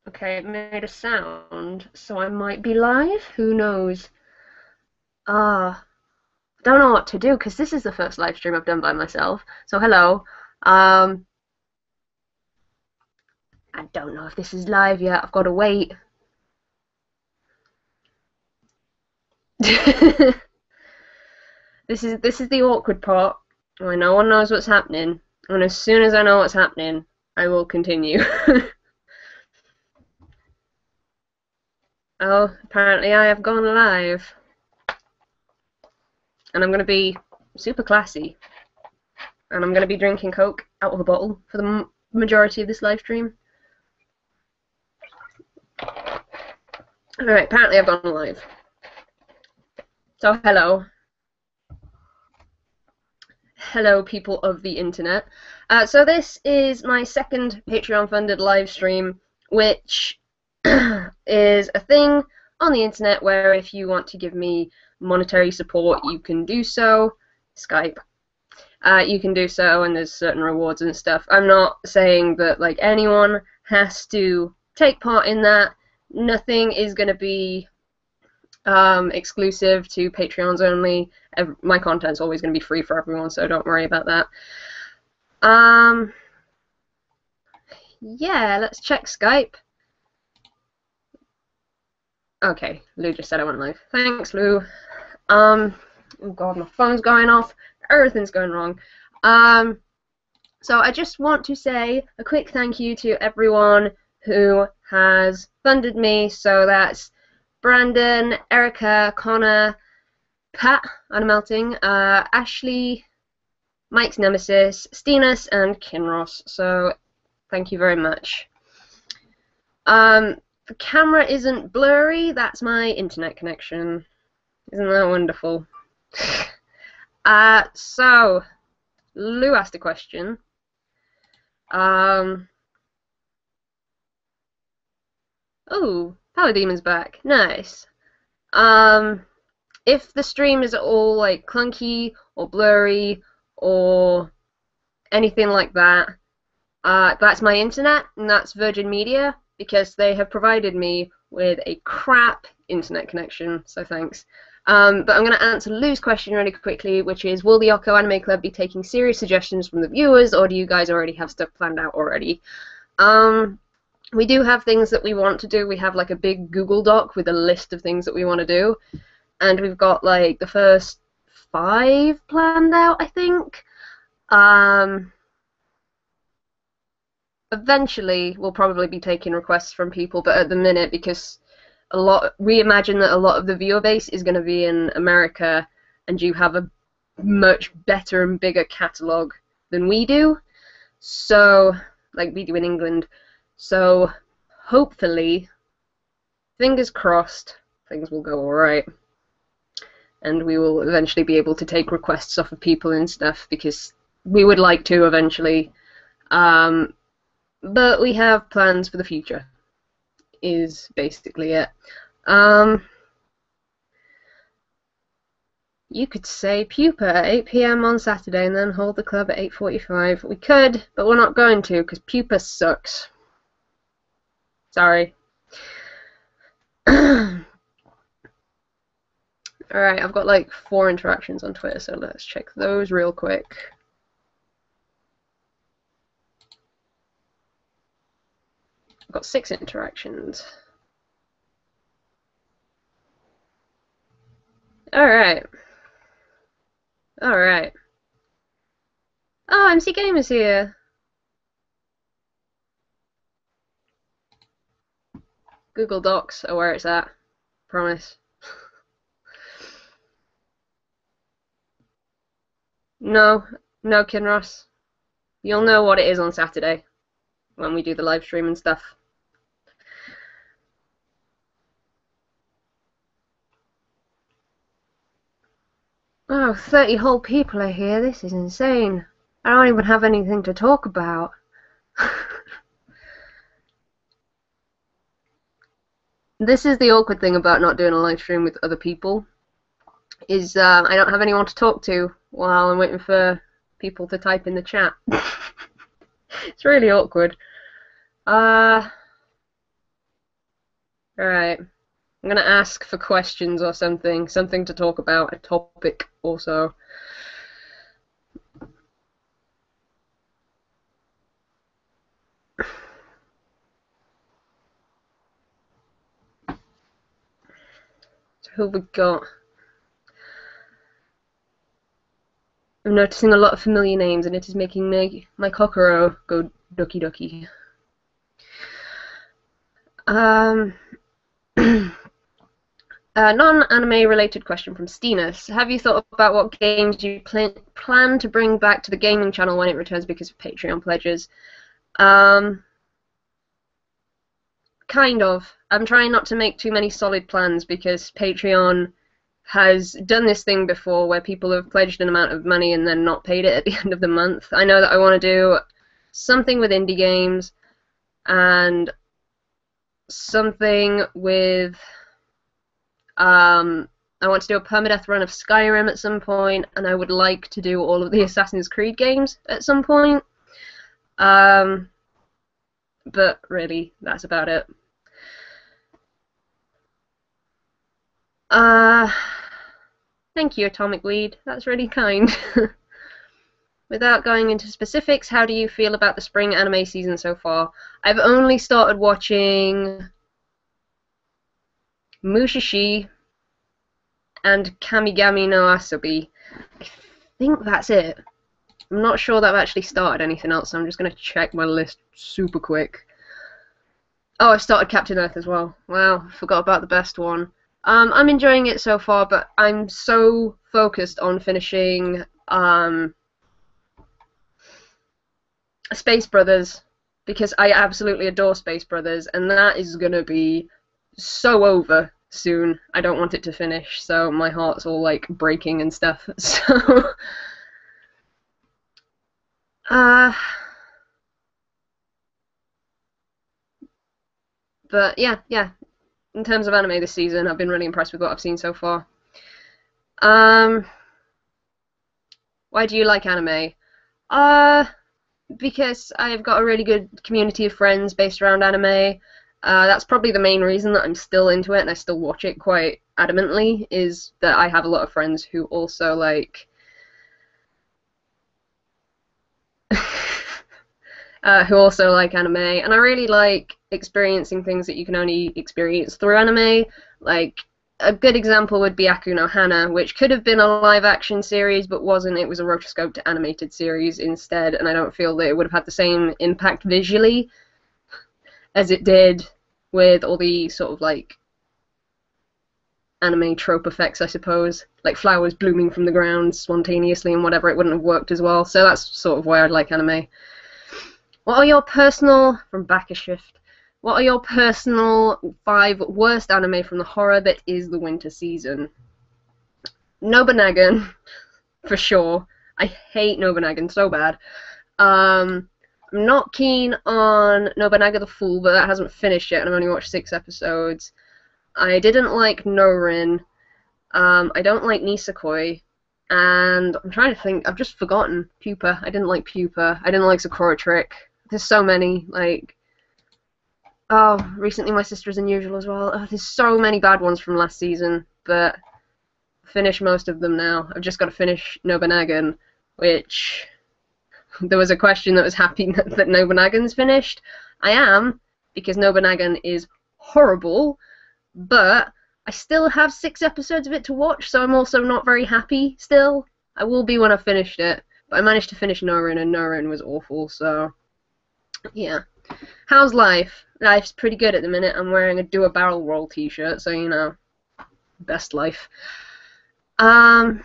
Okay, it made a sound, so I might be live. Who knows? Ah, don't know what to do because this is the first live stream I've done by myself. So hello. Um, I don't know if this is live yet. I've got to wait. This is the awkward part, where no one knows what's happening, and as soon as I know what's happening, I will continue. Oh, apparently I have gone live, and I'm gonna be super classy, and I'm gonna be drinking Coke out of a bottle for the majority of this live stream. Alright, apparently I've gone live. So hello. Hello, people of the internet. So this is my second Patreon-funded live stream, which is a thing on the internet where if you want to give me monetary support, you can do so. Skype. You can do so, and there's certain rewards and stuff. I'm not saying that like anyone has to take part in that. Nothing is going to be exclusive to Patreons only. My content's always going to be free for everyone, so don't worry about that. Yeah, let's check Skype. Okay, Lou just said I went live. Thanks, Lou. Oh god, my phone's going off. Everything's going wrong. So I just want to say a quick thank you to everyone who has funded me. So that's Brandon, Erica, Connor, Pat, I'm melting, Ashley, Mike's Nemesis, Steenus, and Kinross. So thank you very much. The camera isn't blurry, that's my internet connection. Isn't that wonderful? So Lou asked a question. Oh, Palademon's back. Nice. If the stream is at all like clunky or blurry or anything like that, that's my internet, and that's Virgin Media, because they have provided me with a crap internet connection, so thanks. But I'm going to answer Lou's question really quickly, which is, will the Yoko Anime Club be taking serious suggestions from the viewers, or do you guys already have stuff planned out already? We do have things that we want to do. We have like a big Google Doc with a list of things that we want to do, and we've got like the first 5 planned out, I think. Eventually, we'll probably be taking requests from people, but at the minute, because we imagine that a lot of the viewer base is going to be in America, and you have a much better and bigger catalogue than we do, so, like we do in England. So, hopefully, fingers crossed, things will go alright. And we will eventually be able to take requests off of people and stuff, because we would like to eventually. But we have plans for the future, is basically it. You could say Pupa at 8 PM on Saturday and then hold the club at 8:45. We could, but we're not going to, because Pupa sucks. Sorry. Alright, I've got like 4 interactions on Twitter, so let's check those real quick. I've got 6 interactions. Alright. Alright. Oh, MC Gamer's here. Google Docs are where it's at. Promise. No, no, Kinross. You'll know what it is on Saturday when we do the live stream and stuff. Oh, 30 whole people are here. This is insane. I don't even have anything to talk about. This is the awkward thing about not doing a live stream with other people, is I don't have anyone to talk to while I'm waiting for people to type in the chat. It's really awkward. Alright. I'm gonna ask for questions or something. Something to talk about, a topic also. So who have we got? I'm noticing a lot of familiar names, and it is making my cockero go ducky ducky. Um, non-anime related question from Steenus. Have you thought about what games you plan to bring back to the gaming channel when it returns because of Patreon pledges? Kind of. I'm trying not to make too many solid plans because Patreon has done this thing before where people have pledged an amount of money and then not paid it at the end of the month. I know that I want to do something with indie games and something with I want to do a permadeath run of Skyrim at some point, and I would like to do all of the Assassin's Creed games at some point. But really, that's about it. Thank you, Atomic Weed. That's really kind. Without going into specifics, how do you feel about the spring anime season so far? I've only started watching Mushishi and Kamigami no Asobi. I think that's it. I'm not sure that I've actually started anything else, so I'm just going to check my list super quick. Oh, I've started Captain Earth as well. Wow, forgot about the best one. I'm enjoying it so far, but I'm so focused on finishing Space Brothers because I absolutely adore Space Brothers, and that is gonna be so over soon. I don't want it to finish, so my heart's all like breaking and stuff. So, uh, but yeah. In terms of anime this season, I've been really impressed with what I've seen so far. Um, why do you like anime? Uh, because I've got a really good community of friends based around anime. That's probably the main reason that I'm still into it and I still watch it quite adamantly, is that I have a lot of friends who also like anime, and I really like experiencing things that you can only experience through anime. Like a good example would be Aku no Hana, which could have been a live action series but wasn't. It was a rotoscoped animated series instead, and I don't feel that it would have had the same impact visually as it did with all the sort of like anime trope effects, I suppose, like flowers blooming from the ground spontaneously and whatever. It wouldn't have worked as well. So that's sort of why I like anime. What are your personal from Backashift? What are your personal 5 worst anime from the horror that is the winter season? Nobunagan, for sure. I hate Nobunagan so bad. I'm not keen on Nobunaga the Fool, but that hasn't finished yet, and I've only watched 6 episodes. I didn't like Norin. I don't like Nisekoi. And I'm trying to think, I've just forgotten Pupa. I didn't like Pupa. I didn't like Sakura Trick. There's so many, like... Oh, recently My Sister is Unusual as well. Oh, there's so many bad ones from last season, but I've finished most of them now. I've just got to finish Nobunagan, which... There was a question that was happy that Nobunagan's finished. I am, because Nobunagan is horrible, but I still have 6 episodes of it to watch, so I'm also not very happy still. I will be when I've finished it, but I managed to finish Norin, and Norin was awful, so... Yeah. How's life? Life's pretty good at the minute. I'm wearing a Do a Barrel Roll t-shirt, so you know, best life. Do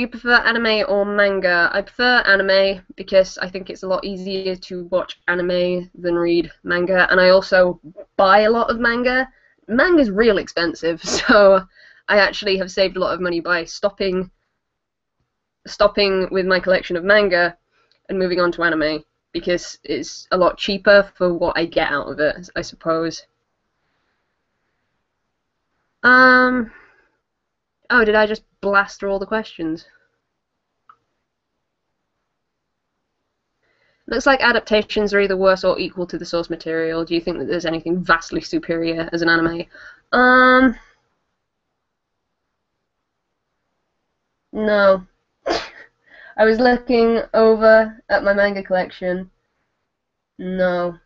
you prefer anime or manga? I prefer anime because I think it's a lot easier to watch anime than read manga, and I also buy a lot of manga. Manga's real expensive, so I actually have saved a lot of money by stopping with my collection of manga and moving on to anime, because it's a lot cheaper for what I get out of it, I suppose. Oh, did I just blast through all the questions? Looks like adaptations are either worse or equal to the source material. Do you think that there's anything vastly superior as an anime? No. I was looking over at my manga collection. No.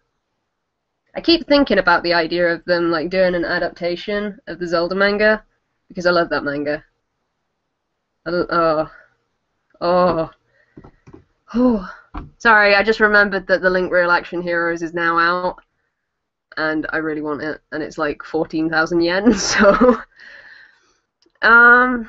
I keep thinking about the idea of them like doing an adaptation of the Zelda manga because I love that manga. Oh, oh, oh. Sorry, I just remembered that the Link Real Action Heroes is now out, and I really want it, and it's like 14,000 yen. So, um,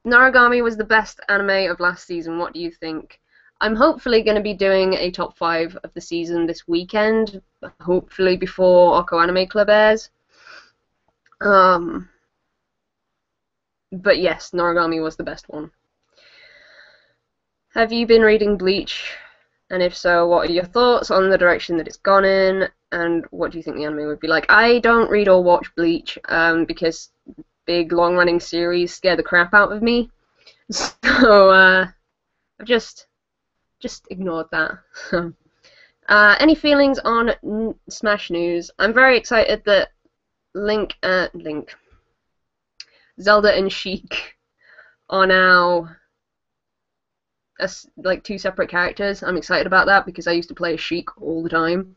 Naragami was the best anime of last season. What do you think? I'm hopefully going to be doing a top 5 of the season this weekend, hopefully before Oko Anime Club airs. But yes, Naragami was the best one. Have you been reading Bleach? And if so, what are your thoughts on the direction that it's gone in, and what do you think the anime would be like? I don't read or watch Bleach because big long-running series scare the crap out of me. So I've just ignored that. Any feelings on Smash News? I'm very excited that Zelda and Sheik are now like 2 separate characters. I'm excited about that because I used to play as Sheik all the time.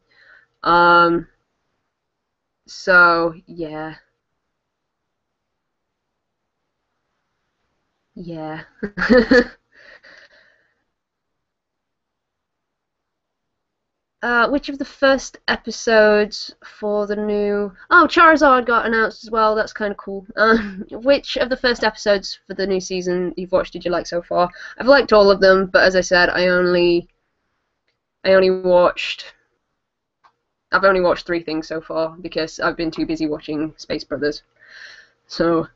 So yeah. Yeah. Which of the first episodes for the new... Oh, Charizard got announced as well. That's kind of cool. Which of the first episodes for the new season you've watched did you like so far? I've liked all of them, but as I said, I've only watched 3 things so far because I've been too busy watching Space Brothers. So,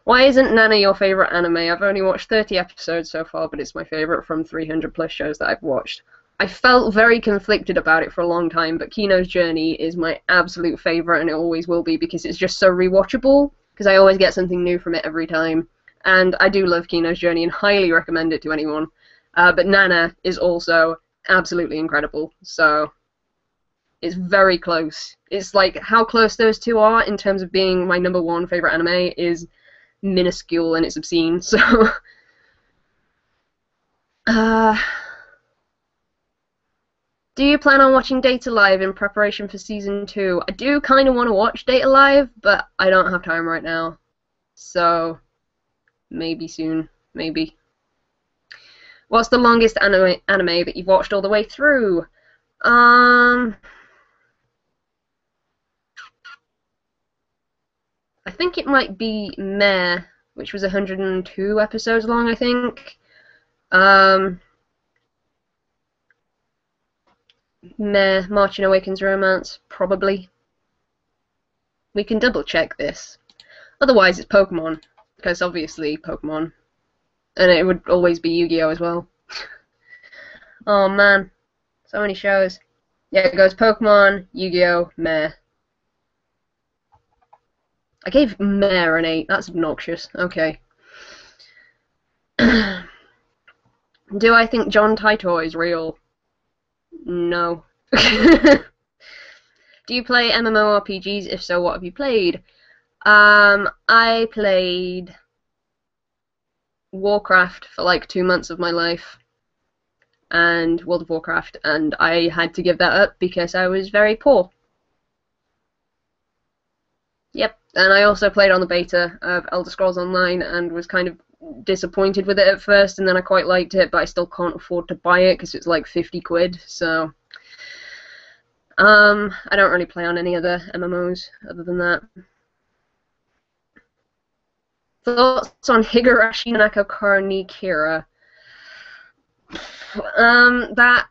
why isn't Nana your favorite anime? I've only watched 30 episodes so far, but it's my favorite from 300 plus shows that I've watched. I felt very conflicted about it for a long time, but Kino's Journey is my absolute favourite, and it always will be because it's just so rewatchable, because I always get something new from it every time. And I do love Kino's Journey and highly recommend it to anyone. But Nana is also absolutely incredible, so it's very close. It's like how close those two are in terms of being my #1 favourite anime is minuscule and it's obscene, so... Do you plan on watching Data Live in preparation for Season 2? I do kind of want to watch Data Live, but I don't have time right now. So, maybe soon. Maybe. What's the longest anime that you've watched all the way through? I think it might be Meh, which was 102 episodes long, I think. Meh, Marching Awakens Romance, probably. We can double check this. Otherwise it's Pokemon, because obviously Pokemon. And it would always be Yu-Gi-Oh! As well. Oh man, so many shows. Yeah, it goes Pokemon, Yu-Gi-Oh!, Meh. I gave Meh an 8, that's obnoxious. Okay. Do I think John Titor is real? No. Do you play MMORPGs? If so, what have you played? I played Warcraft for like 2 months of my life, and World of Warcraft, and I had to give that up because I was very poor. Yep, and I also played on the beta of Elder Scrolls Online and was kind of disappointed with it at first, and then I quite liked it, but I still can't afford to buy it because it's like 50 quid, so I don't really play on any other MMOs other than that. Thoughts on Higurashi Nakakura ni Kira? That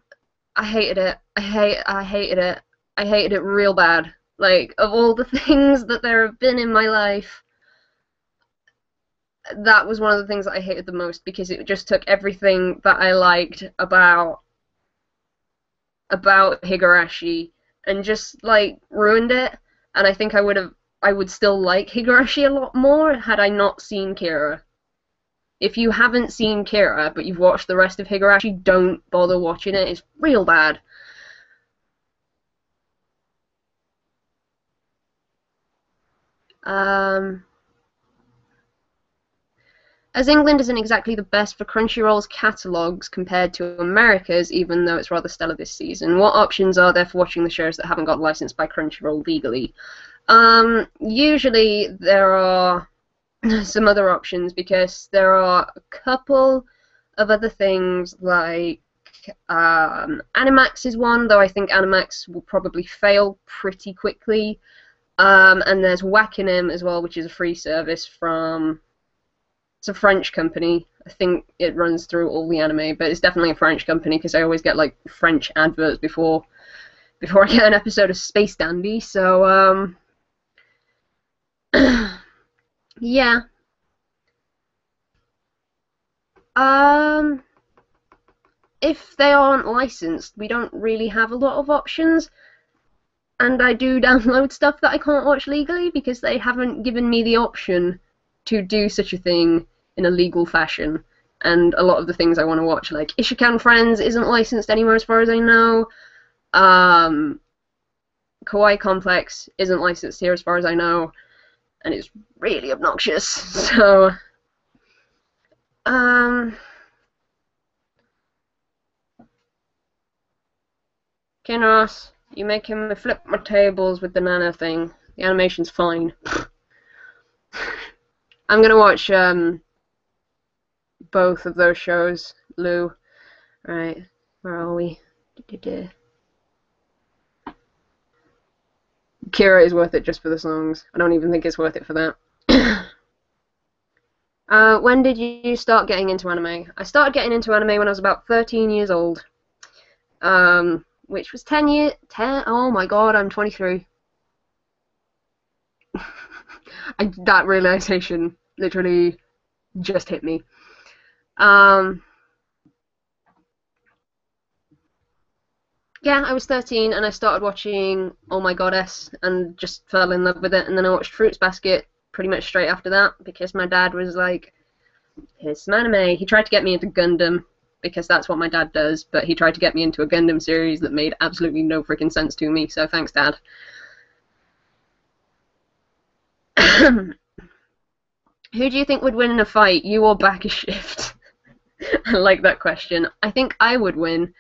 I hated it. I hated it. I hated it real bad. Like, of all the things that there have been in my life, that was one of the things that I hated the most because it just took everything that I liked about Higurashi and just like ruined it. And I think I would still like Higurashi a lot more had I not seen Kira. If you haven't seen Kira, but you've watched the rest of Higurashi, don't bother watching it. It's real bad. As England isn't exactly the best for Crunchyroll's catalogues compared to America's, even though it's rather stellar this season, what options are there for watching the shows that haven't got licensed by Crunchyroll legally? Usually there are some other options, because there are a couple of other things, like Animax is one, though I think Animax will probably fail pretty quickly. And there's Wakanim as well, which is a free service from... It's a French company. I think it runs through all the anime, but it's definitely a French company, because I always get like French adverts before I get an episode of Space Dandy. So yeah. If they aren't licensed, we don't really have a lot of options. And I do download stuff that I can't watch legally, because they haven't given me the option to do such a thing in a legal fashion. And a lot of the things I want to watch, like Ishikan Friends, isn't licensed anywhere as far as I know. Kawaii Complex isn't licensed here as far as I know, and it's really obnoxious. So, Kinross, you make him flip my tables with the nano thing. The animation's fine. I'm gonna watch both of those shows, Lou. Right, where are we? Kira is worth it just for the songs. I don't even think it's worth it for that. When did you start getting into anime? I started getting into anime when I was about 13 years old. Which was 10 oh my god, I'm 23. That realization literally just hit me. Yeah, I was 13 and I started watching Oh My Goddess and just fell in love with it, and then I watched Fruits Basket pretty much straight after that, because my dad was like, here's some anime. He tried to get me into Gundam, because that's what my dad does, but he tried to get me into a Gundam series that made absolutely no freaking sense to me, so thanks, Dad. Who do you think would win in a fight, you or Bakashift? I like that question. I think I would win,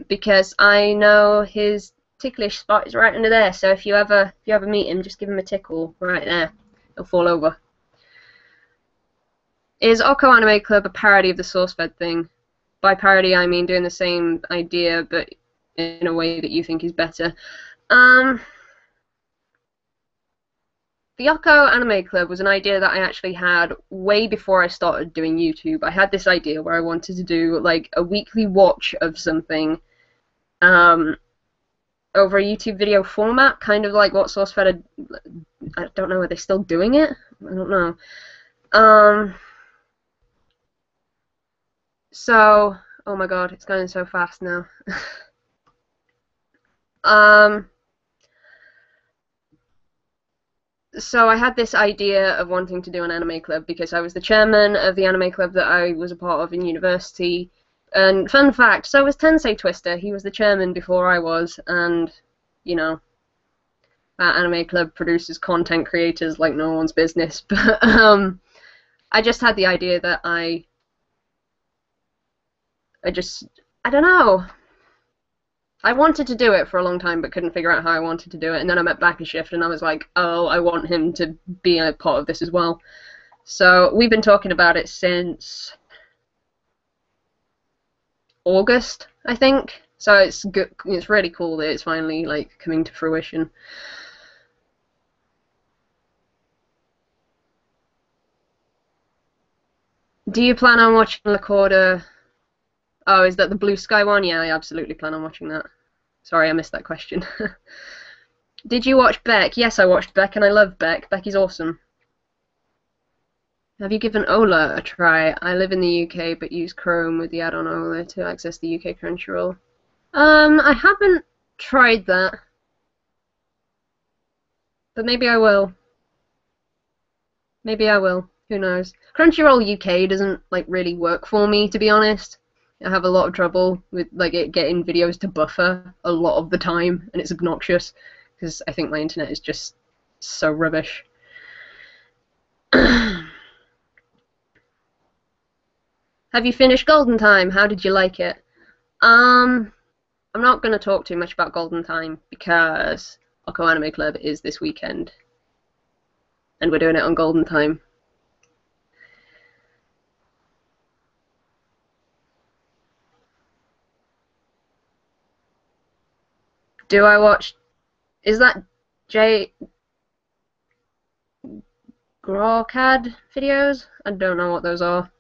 because I know his ticklish spot is right under there, so if you ever meet him, just give him a tickle right there. He'll fall over. Is Oko Anime Club a parody of the SourceFed thing? By parody, I mean doing the same idea, but in a way that you think is better. The Oko Anime Club was an idea that I actually had way before I started doing YouTube. I had this idea where I wanted to do like a weekly watch of something over a YouTube video format, kind of like what SourceFed had. I don't know, are they still doing it? I don't know. So, oh my god, it's going so fast now. So I had this idea of wanting to do an anime club because I was the chairman of the anime club that I was a part of in university. And fun fact, so was Tensei Twister. He was the chairman before I was, and, you know, that anime club produces content creators like no one's business. But I just had the idea that I don't know. I wanted to do it for a long time, but couldn't figure out how I wanted to do it. And then I met Bakashift, and I was like, oh, I want him to be a part of this as well. So we've been talking about it since August, I think. So it's good. It's really cool that it's finally like coming to fruition. Do you plan on watching Lacorda? Oh, is that the Blue Sky one? Yeah, I absolutely plan on watching that. Sorry, I missed that question. Did you watch Beck? Yes, I watched Beck, and I love Beck. Beck is awesome. Have you given Ola a try? I live in the UK, but use Chrome with the add-on Ola to access the UK Crunchyroll. I haven't tried that, but maybe I will. Maybe I will. Who knows? Crunchyroll UK doesn't like really work for me, to be honest. I have a lot of trouble with like it getting videos to buffer a lot of the time, and it's obnoxious because I think my internet is just so rubbish. Have you finished Golden Time? How did you like it? I'm not going to talk too much about Golden Time because Oko Anime Club is this weekend, and we're doing it on Golden Time. Do I watch? Is that J Grawcad videos? I don't know what those are.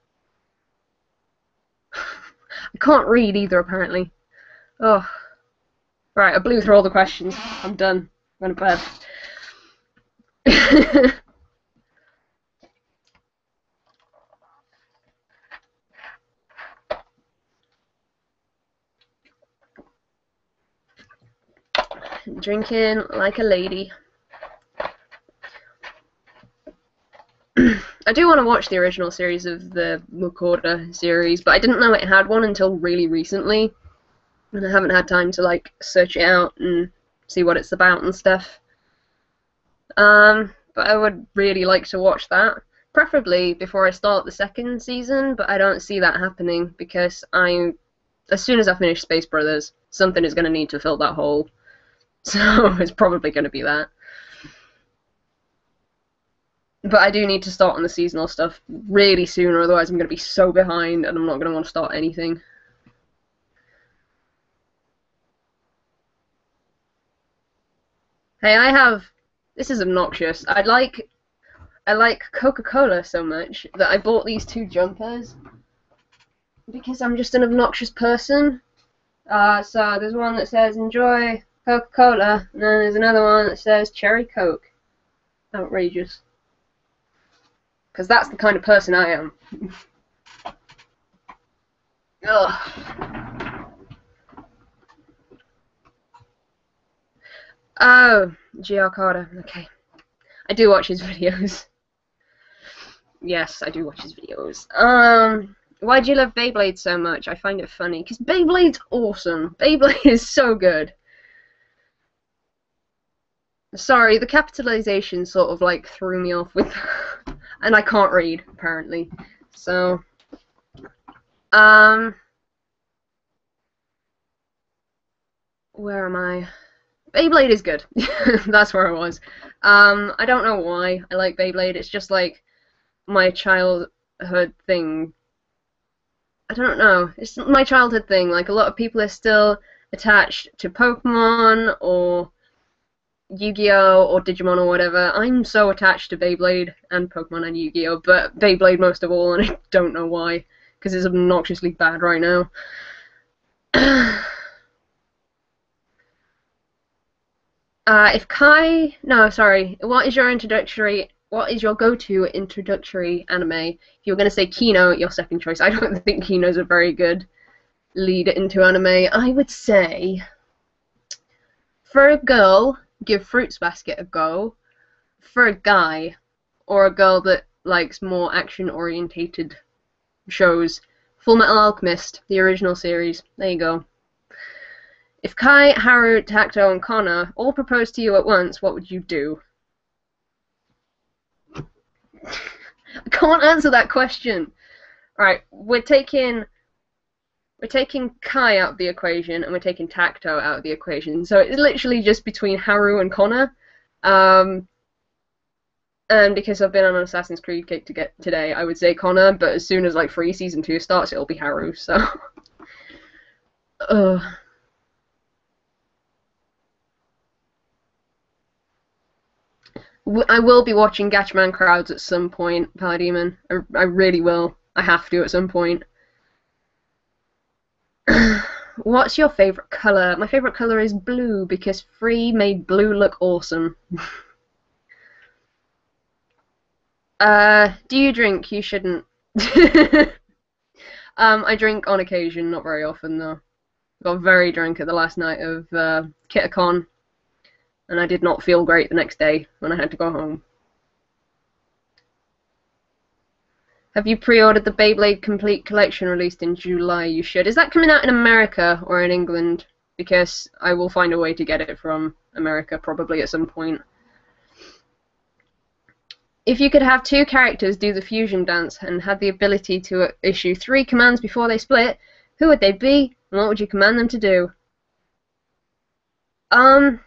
I can't read either, apparently. Oh. Right, I blew through all the questions. I'm done. I'm going to bed. Drinking like a lady. I do want to watch the original series of the Recorder series, but I didn't know it had one until really recently, and I haven't had time to like search it out and see what it's about and stuff. But I would really like to watch that, preferably before I start the second season, but I don't see that happening because as soon as I finish Space Brothers, something is going to need to fill that hole. So it's probably going to be that. But I do need to start on the seasonal stuff really soon, or otherwise I'm going to be so behind and I'm not going to want to start anything. Hey, this is obnoxious. I like Coca-Cola so much that I bought these two jumpers because I'm just an obnoxious person. So there's one that says enjoy Coca-Cola, and then there's another one that says Cherry Coke. Outrageous. Because that's the kind of person I am. Ugh. Oh, GR Carter. Okay. I do watch his videos. Yes, I do watch his videos. Why do you love Beyblade so much? I find it funny. Because Beyblade's awesome. Beyblade is so good. Sorry, the capitalization sort of like threw me off with, and I can't read apparently. So, where am I? Beyblade is good. That's where I was. I don't know why I like Beyblade. It's just like my childhood thing. I don't know. It's my childhood thing. Like a lot of people are still attached to Pokemon or Yu-Gi-Oh! Or Digimon or whatever. I'm so attached to Beyblade and Pokemon and Yu-Gi-Oh! But Beyblade most of all, and I don't know why, because it's obnoxiously bad right now. What is your go-to introductory anime? If you were going to say Kino, your second choice. I don't think Kino's a very good lead into anime. I would say, for a girl, give Fruits Basket a go. For a guy, or a girl that likes more action-orientated shows, Full Metal Alchemist, the original series. There you go. If Kai, Haru, Tacto, and Connor all proposed to you at once, what would you do? I can't answer that question. Alright, we're taking Kai out of the equation, and we're taking Tacto out of the equation. So it's literally just between Haru and Connor. And because I've been on an Assassin's Creed kick to get today, I would say Connor, but as soon as like Season 2 starts, it'll be Haru, so... I will be watching Gatchaman Crowds at some point, Palademon. I really will. I have to at some point. What's your favourite colour? My favourite colour is blue, because Free made blue look awesome. Do you drink? You shouldn't. I drink on occasion, not very often though. Got very drunk at the last night of Kitacon, and I did not feel great the next day when I had to go home. Have you pre-ordered the Beyblade Complete Collection released in July? You should. Is that coming out in America or in England? Because I will find a way to get it from America probably at some point. If you could have 2 characters do the fusion dance and had the ability to issue 3 commands before they split, who would they be and what would you command them to do? I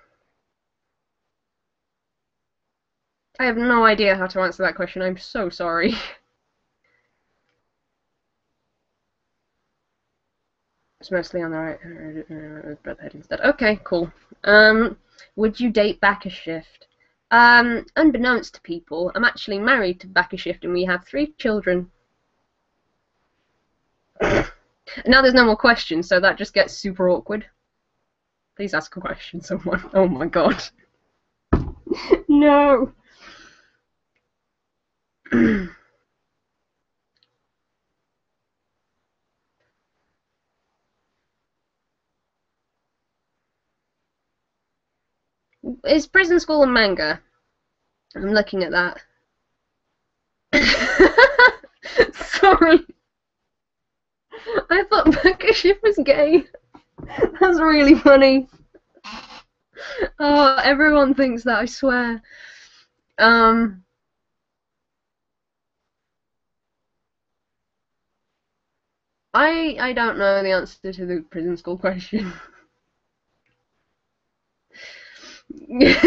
have no idea how to answer that question. I'm so sorry. It's mostly on the right brotherhood instead. Okay, cool. Would you date Backashift? Unbeknownst to people, I'm actually married to Backashift and we have 3 children. Now there's no more questions, so that just gets super awkward. Please ask a question, someone. Oh my god. No. Is Prison School a manga? I'm looking at that. Sorry. I thought Backashift was gay. That's really funny. Oh, everyone thinks that, I swear. I don't know the answer to the Prison School question. They're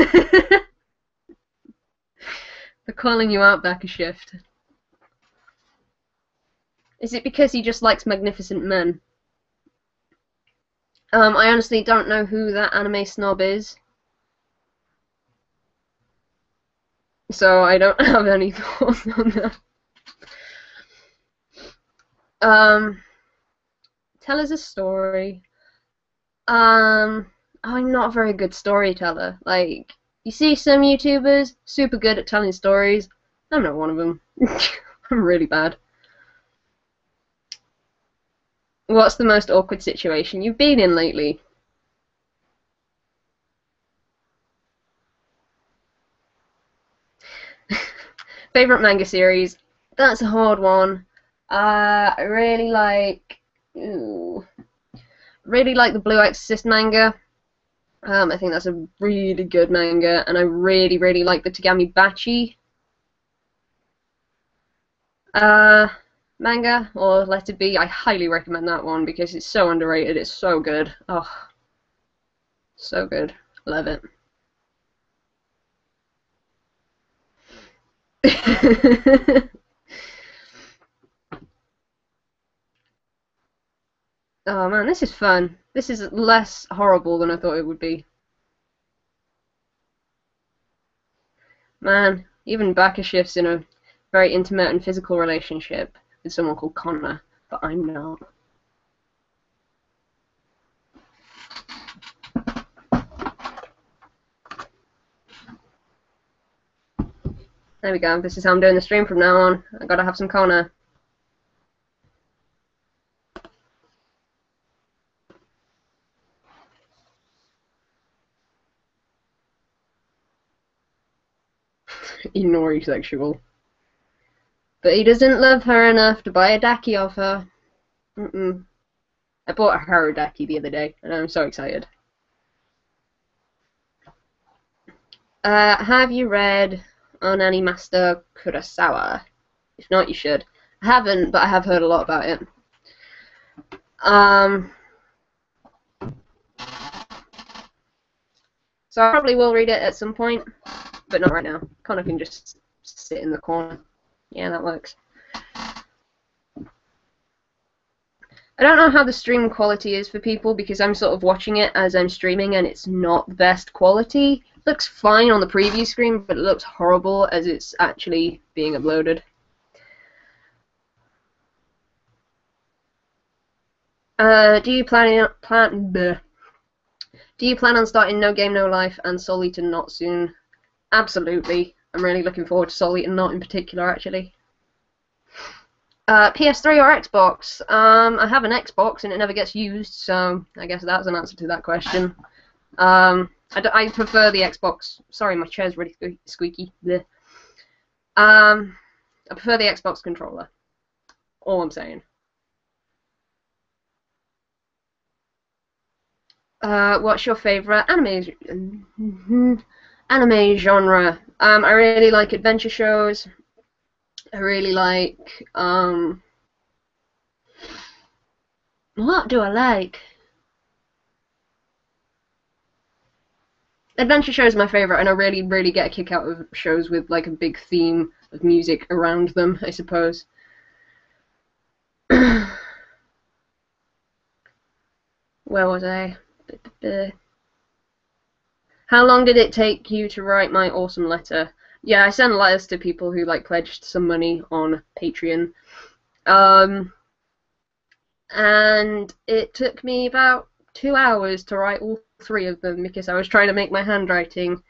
calling you out, Backashift. Is it because he just likes magnificent men? I honestly don't know who that anime snob is. So I don't have any thoughts on that. Tell us a story. I'm not a very good storyteller. Like, you see some YouTubers super good at telling stories. I'm not one of them. I'm really bad. What's the most awkward situation you've been in lately? Favorite manga series? That's a hard one. I really like the Blue Exorcist manga. I think that's a really good manga, and I really like the Tagami Bachi manga, or Let It Be. I highly recommend that one because it's so underrated. It's so good. Oh, so good. Love it. Oh man, this is fun. This is less horrible than I thought it would be. Man, even Backashift's in a very intimate and physical relationship with someone called Connor, but I'm not. There we go. This is how I'm doing the stream from now on. I gotta have some Connor. Inori sexual. But he doesn't love her enough to buy a daki off her. I bought her a daki the other day, and I'm so excited. Have you read Onani Master Kurosawa? If not, you should. I haven't, but I have heard a lot about it. So I probably will read it at some point, but not right now. Connor can just sit in the corner. Yeah, that works. I don't know how the stream quality is for people because I'm sort of watching it as I'm streaming and it's not the best quality. It looks fine on the preview screen, but it looks horrible as it's actually being uploaded. Do you plan on starting No Game No Life and Soul Eater Not soon? Absolutely. I'm really looking forward to Soul Eater Not in particular, actually. PS3 or Xbox? I have an Xbox and it never gets used, so I guess that's an answer to that question. I prefer the Xbox. Sorry, my chair's really squeaky. Blech. I prefer the Xbox controller. All I'm saying. What's your favorite anime genre? I really like adventure shows. I really like what do I like? Adventure shows are my favorite, and I really, really get a kick out of shows with like a big theme of music around them, I suppose. Where was I? How long did it take you to write my awesome letter? Yeah, I send letters to people who like pledged some money on Patreon. And it took me about 2 hours to write all 3 of them because I was trying to make my handwriting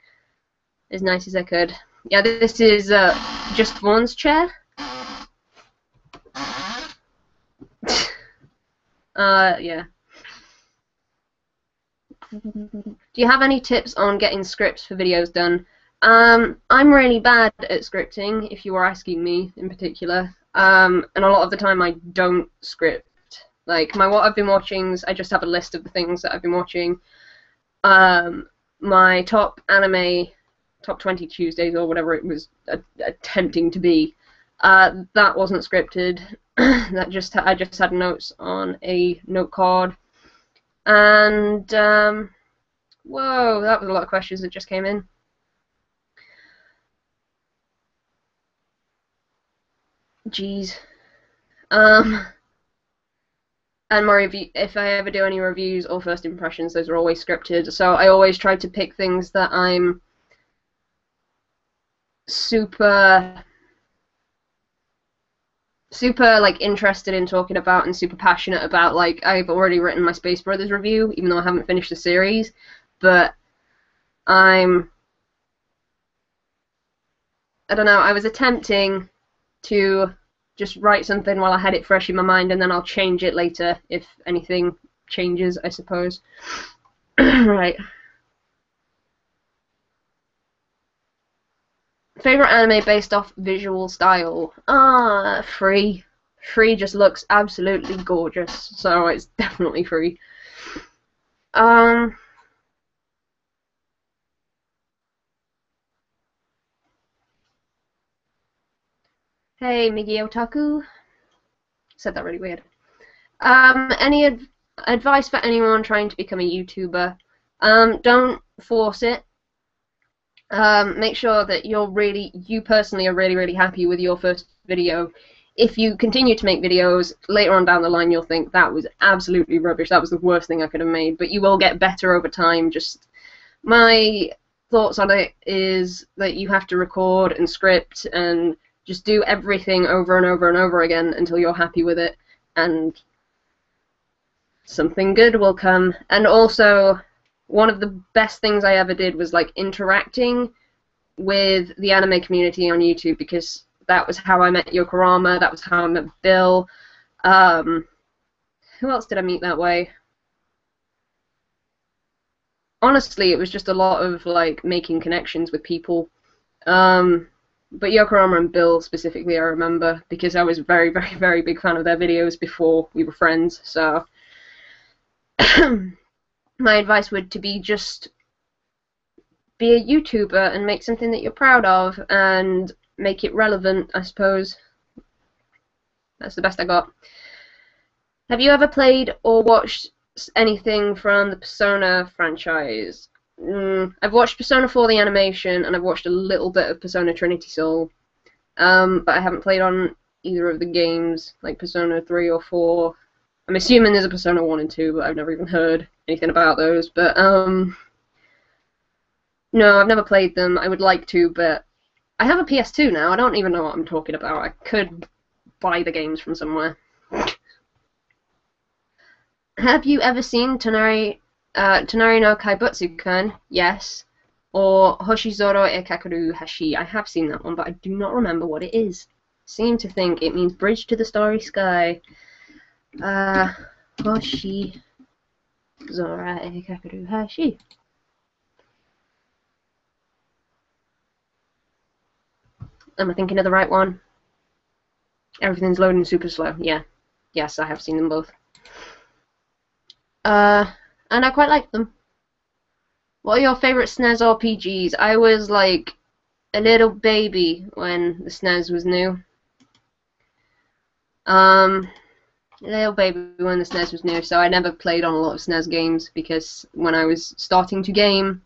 as nice as I could. Yeah, this is just Vaughn's chair. Yeah. Do you have any tips on getting scripts for videos done? I'm really bad at scripting, if you were asking me in particular. And a lot of the time I don't script. Like, what I've been watching, I just have a list of the things that I've been watching. My top anime, top 20 Tuesdays or whatever it was attempting to be, that wasn't scripted. I just had notes on a note card. And, whoa, that was a lot of questions that just came in. Jeez. And my review, if I ever do any reviews or first impressions, those are always scripted. So I always try to pick things that I'm super like interested in talking about and super passionate about. Like, I've already written my Space Brothers review, even though I haven't finished the series, but I don't know, I was attempting to just write something while I had it fresh in my mind, and then I'll change it later if anything changes, I suppose. Right. Favorite anime based off visual style? Free. Free just looks absolutely gorgeous, so it's definitely Free. Hey, Migi Otaku. Said that really weird. Any advice for anyone trying to become a YouTuber? Don't force it. Make sure that you personally are really, really happy with your first video. If you continue to make videos, later on down the line you'll think that was absolutely rubbish, that was the worst thing I could have made, but you will get better over time. Just my thoughts on it is that you have to record and script and just do everything over and over and over again until you're happy with it, and something good will come. And also, one of the best things I ever did was like interacting with the anime community on YouTube, because that was how I met Yokorama, that was how I met Bill. Who else did I meet that way? Honestly, it was just a lot of like making connections with people. But Yokorama and Bill specifically I remember because I was a very, very, very big fan of their videos before we were friends, so my advice would to be just be a YouTuber and make something that you're proud of and make it relevant, I suppose. That's the best I got. Have you ever played or watched anything from the Persona franchise? I've watched Persona 4 the animation, and I've watched a little bit of Persona Trinity Soul, but I haven't played on either of the games, like Persona 3 or 4. I'm assuming there's a Persona 1 and 2, but I've never even heard anything about those. But no, I've never played them. I would like to, but I have a PS2 now. I don't even know what I'm talking about. I could buy the games from somewhere. Have you ever seen Tonari no Kaibutsu-kun? Yes. Or Hoshizoro e Kakeru Hashi? I have seen that one, but I do not remember what it is. Seem to think it means Bridge to the Starry Sky. Hoshizoro e Kakeru Hashi. Am I thinking of the right one? Everything's loading super slow. Yeah. Yes, I have seen them both. And I quite like them. What are your favorite SNES RPGs? I was like a little baby when the SNES was new. A little baby when the SNES was new, so I never played on a lot of SNES games because when I was starting to game,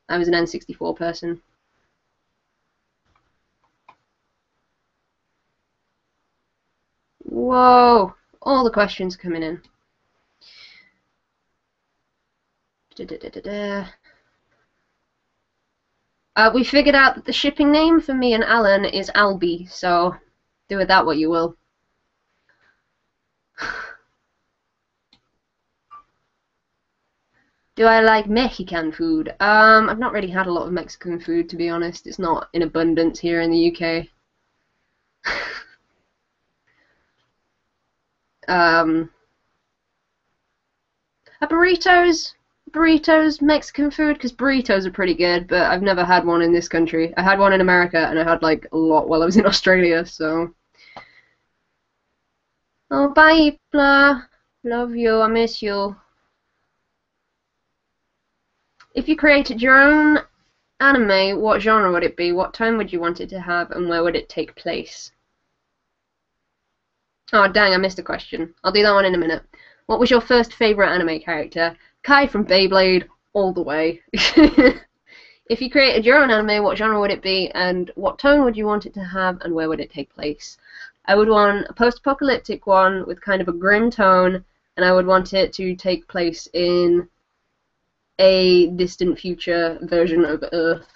I was an N64 person. Whoa! All the questions coming in. We figured out that the shipping name for me and Alan is Albie, so do with that what you will. Do I like Mexican food? I've not really had a lot of Mexican food, to be honest. It's not in abundance here in the UK. Burritos, Mexican food, because burritos are pretty good, but I've never had one in this country. I had one in America, and I had like a lot while I was in Australia, so. Oh, bye, Ipla. Love you, I miss you. If you created your own anime, what genre would it be? What time would you want it to have, and where would it take place? Oh, dang, I missed a question. I'll do that one in a minute. What was your first favourite anime character? Kai from Beyblade, all the way. If you created your own anime, what genre would it be, and what tone would you want it to have, and where would it take place? I would want a post-apocalyptic one with kind of a grim tone, and I would want it to take place in a distant future version of Earth.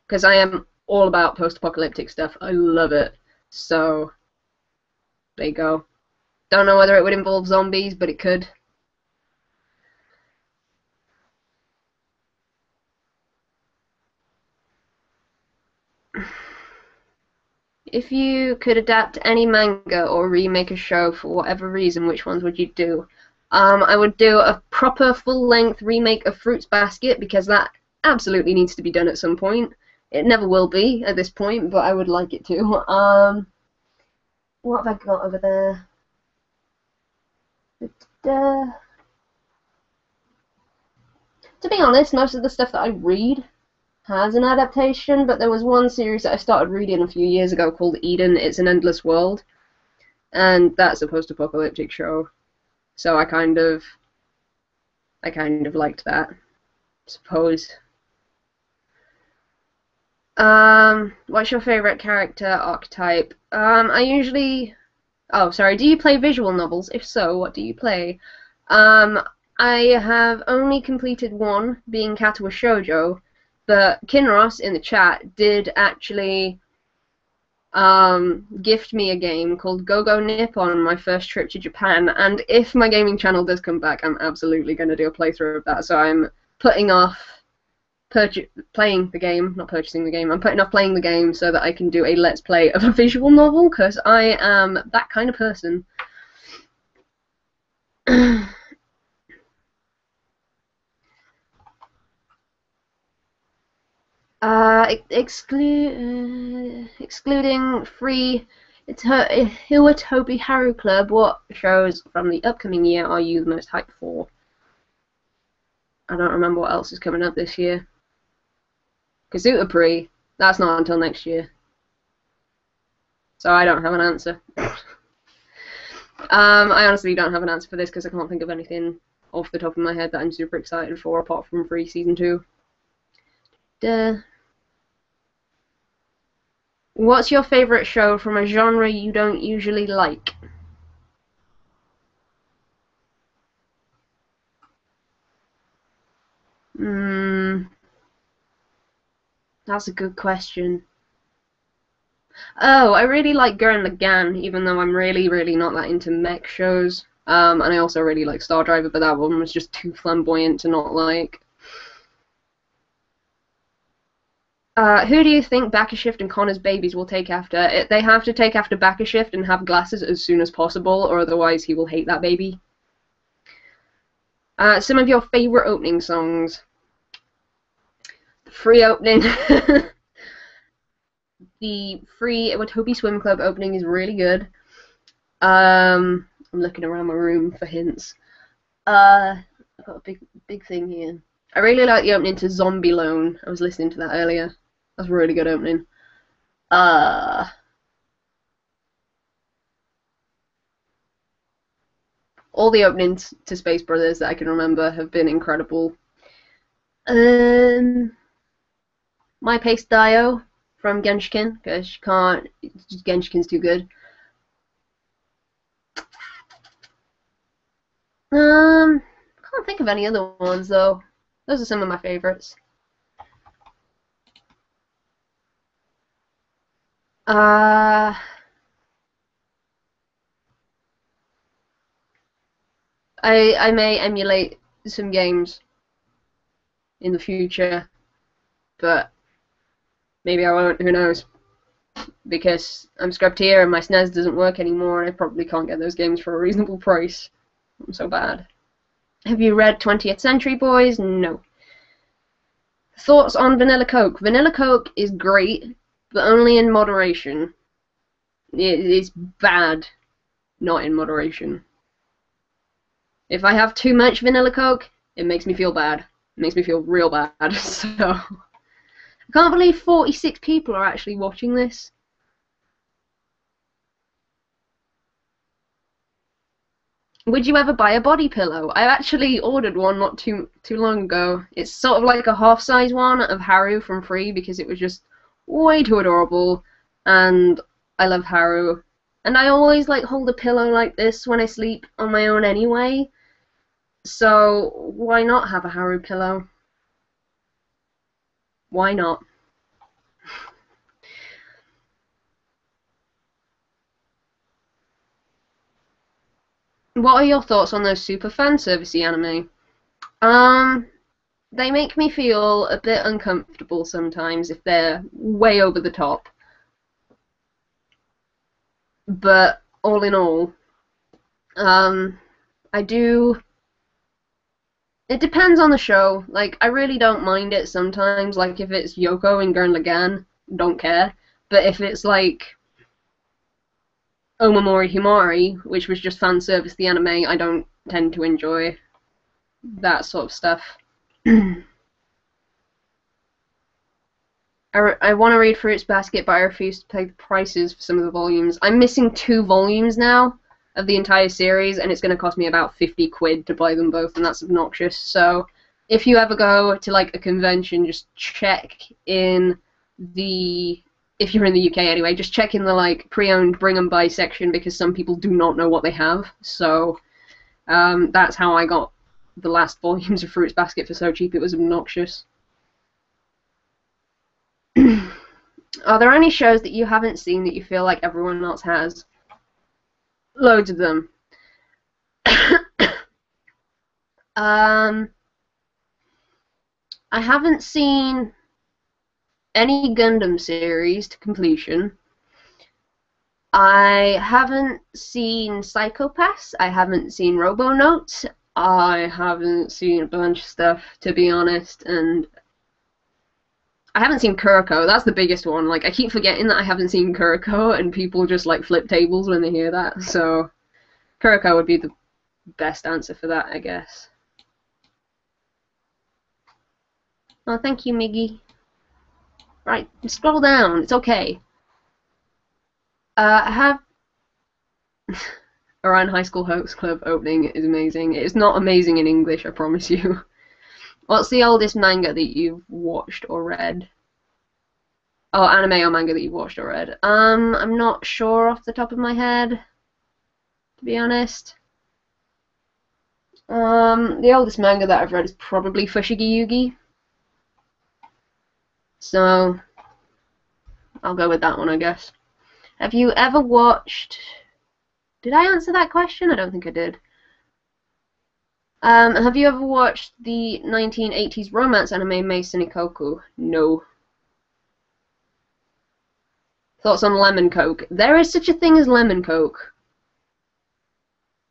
Because I am all about post-apocalyptic stuff. I love it. So, there you go. Don't know whether it would involve zombies, but it could. If you could adapt any manga or remake a show for whatever reason, which ones would you do? I would do a proper full-length remake of Fruits Basket, because that absolutely needs to be done at some point. It never will be at this point, but I would like it to. What have I got over there? To be honest, most of the stuff that I read has an adaptation, but there was one series that I started reading a few years ago called Eden, It's an Endless World, and that's a post-apocalyptic show, so I kind of liked that, I suppose. What's your favorite character archetype? Oh, sorry, do you play visual novels? If so, what do you play? I have only completed one, being Katawa Shoujo, but Kinross in the chat did actually gift me a game called Go-Go Nippon on my first trip to Japan, and if my gaming channel does come back, I'm absolutely going to do a playthrough of that, so I'm putting off playing the game, not purchasing the game, I'm putting off playing the game so that I can do a let's play of a visual novel, because I am that kind of person. Excluding free Iwatobi Haru Club, what shows from the upcoming year are you the most hyped for? I don't remember what else is coming up this year. Kazuta Pri, that's not until next year. So I don't have an answer. I honestly don't have an answer for this because I can't think of anything off the top of my head that I'm super excited for apart from Free Season 2. Duh. What's your favourite show from a genre you don't usually like? That's a good question. Oh, I really like Gurren Lagann, even though I'm really not that into mech shows. And I also really like Star Driver, but that one was just too flamboyant to not like. Who do you think Backashift and Connor's babies will take after? They have to take after Backashift and have glasses as soon as possible, or otherwise he will hate that baby. Some of your favourite opening songs. The free opening. the free Iwatobi Swim Club opening is really good. I'm looking around my room for hints. I've got a big thing here. I really like the opening to Zombie Loan. I was listening to that earlier. That's a really good opening. All the openings to Space Brothers that I can remember have been incredible. My Pace Dio from Genshiken, because you can't. Genshiken's too good. Can't think of any other ones though. Those are some of my favorites. I may emulate some games in the future, but maybe I won't. Who knows? Because I'm scrubbed here and my SNES doesn't work anymore, and I probably can't get those games for a reasonable price. I'm so bad. Have you read 20th Century Boys? No. Thoughts on Vanilla Coke? Vanilla Coke is great, but only in moderation. It's bad, not in moderation. If I have too much Vanilla Coke, it makes me feel bad. It makes me feel real bad. So I can't believe 46 people are actually watching this. Would you ever buy a body pillow? I actually ordered one not too long ago. It's sort of like a half-size one of Haru from Free because it was just way too adorable, and I love Haru. And I always like hold a pillow like this when I sleep on my own anyway. So why not have a Haru pillow? Why not? What are your thoughts on those super fan servicey anime? They make me feel a bit uncomfortable sometimes if they're way over the top. But all in all, I do. It depends on the show. Like, I really don't mind it sometimes. Like, if it's Yoko and Gurren Lagann, don't care. But if it's like Omamori Himari, which was just fan service the anime, I don't tend to enjoy that sort of stuff. I want to read Fruits Basket, but I refuse to pay the prices for some of the volumes. I'm missing 2 volumes now of the entire series, and it's going to cost me about 50 quid to buy them both, and that's obnoxious. So if you ever go to like a convention, just check in the, if you're in the UK anyway, just check in the like pre-owned bring and buy section, because some people do not know what they have. So that's how I got the last volumes of Fruits Basket for so cheap. It was obnoxious. Are there any shows that you haven't seen that you feel like everyone else has? Loads of them. I haven't seen any Gundam series to completion. I haven't seen Psychopaths. I haven't seen Robonotes. I haven't seen a bunch of stuff, to be honest, and I haven't seen Kuroko. That's the biggest one. Like, I keep forgetting that I haven't seen Kuroko, and people just like flip tables when they hear that. So Kuroko would be the best answer for that, I guess. Oh, thank you, Miggy. Right, scroll down. It's okay. I have Orion High School Hoax Club opening is amazing. It's not amazing in English, I promise you. What's the oldest manga that you've watched or read? Oh, anime or manga that you've watched or read? I'm not sure off the top of my head, to be honest. The oldest manga that I've read is probably Fushigi Yugi. So, I'll go with that one, I guess. Have you ever watched... Did I answer that question? I don't think I did. Have you ever watched the 1980s romance anime Mason Ikoku? No. Thoughts on lemon coke? There is such a thing as lemon coke.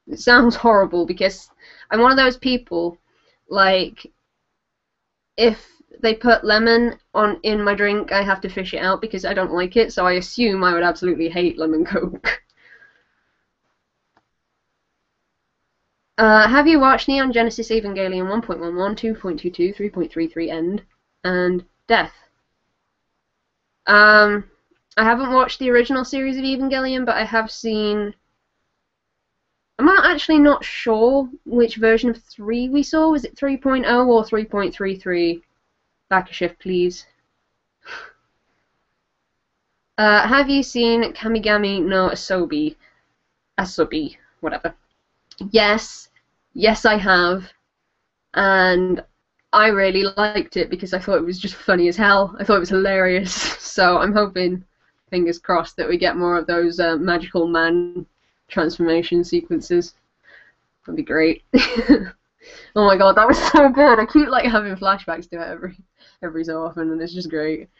It sounds horrible because I'm one of those people, like, if they put lemon in my drink, I have to fish it out because I don't like it, so I assume I would absolutely hate lemon Coke. Have you watched Neon Genesis Evangelion 1.11, 2.22, 3.33 End, and Death? I haven't watched the original series of Evangelion, but I have seen... I'm actually not sure which version of 3 we saw. Was it 3.0 or 3.33? Back a shift, please. Have you seen Kamigami no Asobi? Asobi, whatever. Yes. Yes, I have. And I really liked it because I thought it was just funny as hell. I thought it was hilarious. So I'm hoping, fingers crossed, that we get more of those magical man transformation sequences. That'd be great. Oh my god, that was so good. I keep like having flashbacks to it every so often, and it's just great.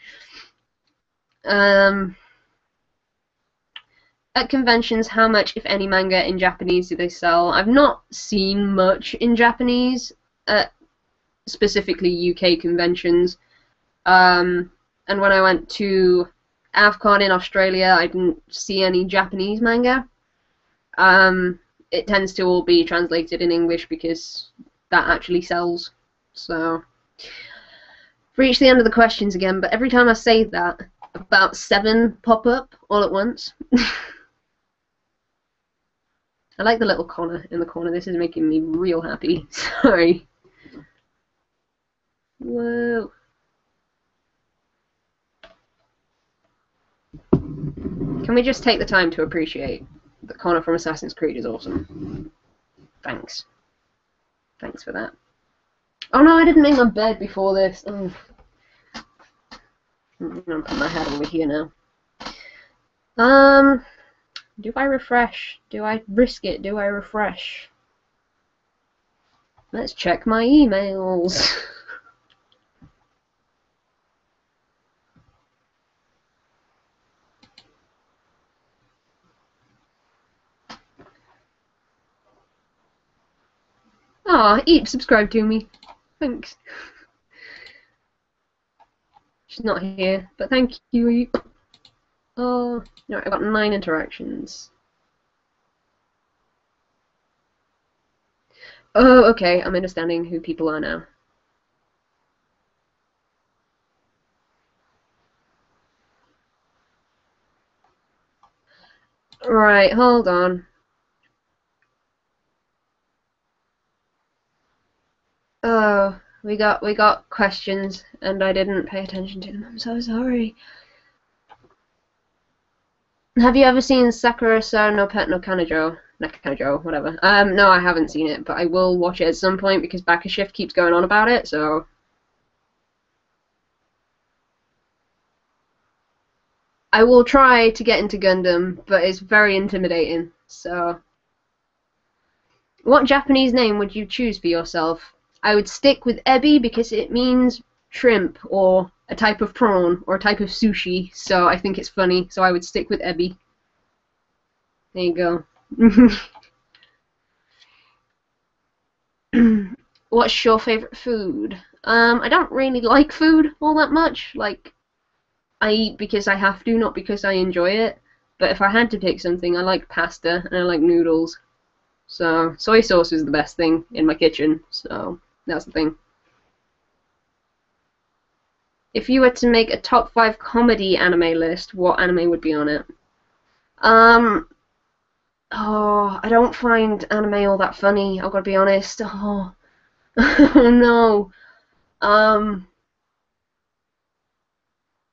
At conventions, how much, if any, manga in Japanese do they sell? I've not seen much in Japanese at specifically UK conventions. And when I went to AvCon in Australia, I didn't see any Japanese manga. It tends to all be translated in English because that actually sells. So, reached the end of the questions again, but every time I say that, about 7 pop up all at once. I like the little Connor in the corner. This is making me real happy. Sorry. Whoa. Can we just take the time to appreciate that Connor from Assassin's Creed is awesome? Thanks. Thanks for that. Oh no, I didn't make my bed before this. Oh. I'm gonna put my head over here now. Do I refresh? Do I risk it? Do I refresh? Let's check my emails. Aw, Eep subscribed to me. Thanks. She's not here, but thank you, Eep. Oh, no, I got 9 interactions. Oh, okay, I'm understanding who people are now. Right, hold on. Oh, we got questions, and I didn't pay attention to them. I'm so sorry. Have you ever seen Sakura-sa no Pet no Kanojo? No Kanojo, whatever. No, I haven't seen it, but I will watch it at some point because Back a Shift keeps going on about it, so... I will try to get into Gundam, but it's very intimidating, so... What Japanese name would you choose for yourself? I would stick with Ebi because it means shrimp, or a type of prawn, or a type of sushi, so I think it's funny, so I would stick with Ebi. There you go. What's your favorite food? I don't really like food all that much. Like, I eat because I have to, not because I enjoy it. But if I had to pick something, I like pasta and I like noodles. So, soy sauce is the best thing in my kitchen, so that's the thing. If you were to make a top 5 comedy anime list, what anime would be on it? Oh, I don't find anime all that funny, I've got to be honest. Oh, oh no. I'm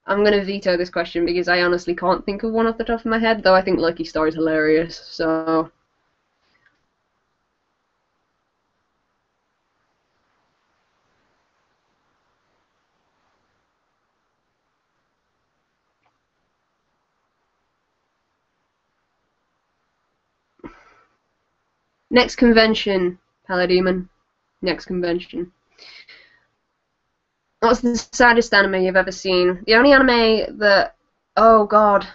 gonna veto this question because I honestly can't think of one off the top of my head, though I think Lucky Star is hilarious, so... Next convention, Palademon. Next convention. What's the saddest anime you've ever seen? The only anime that... Oh god.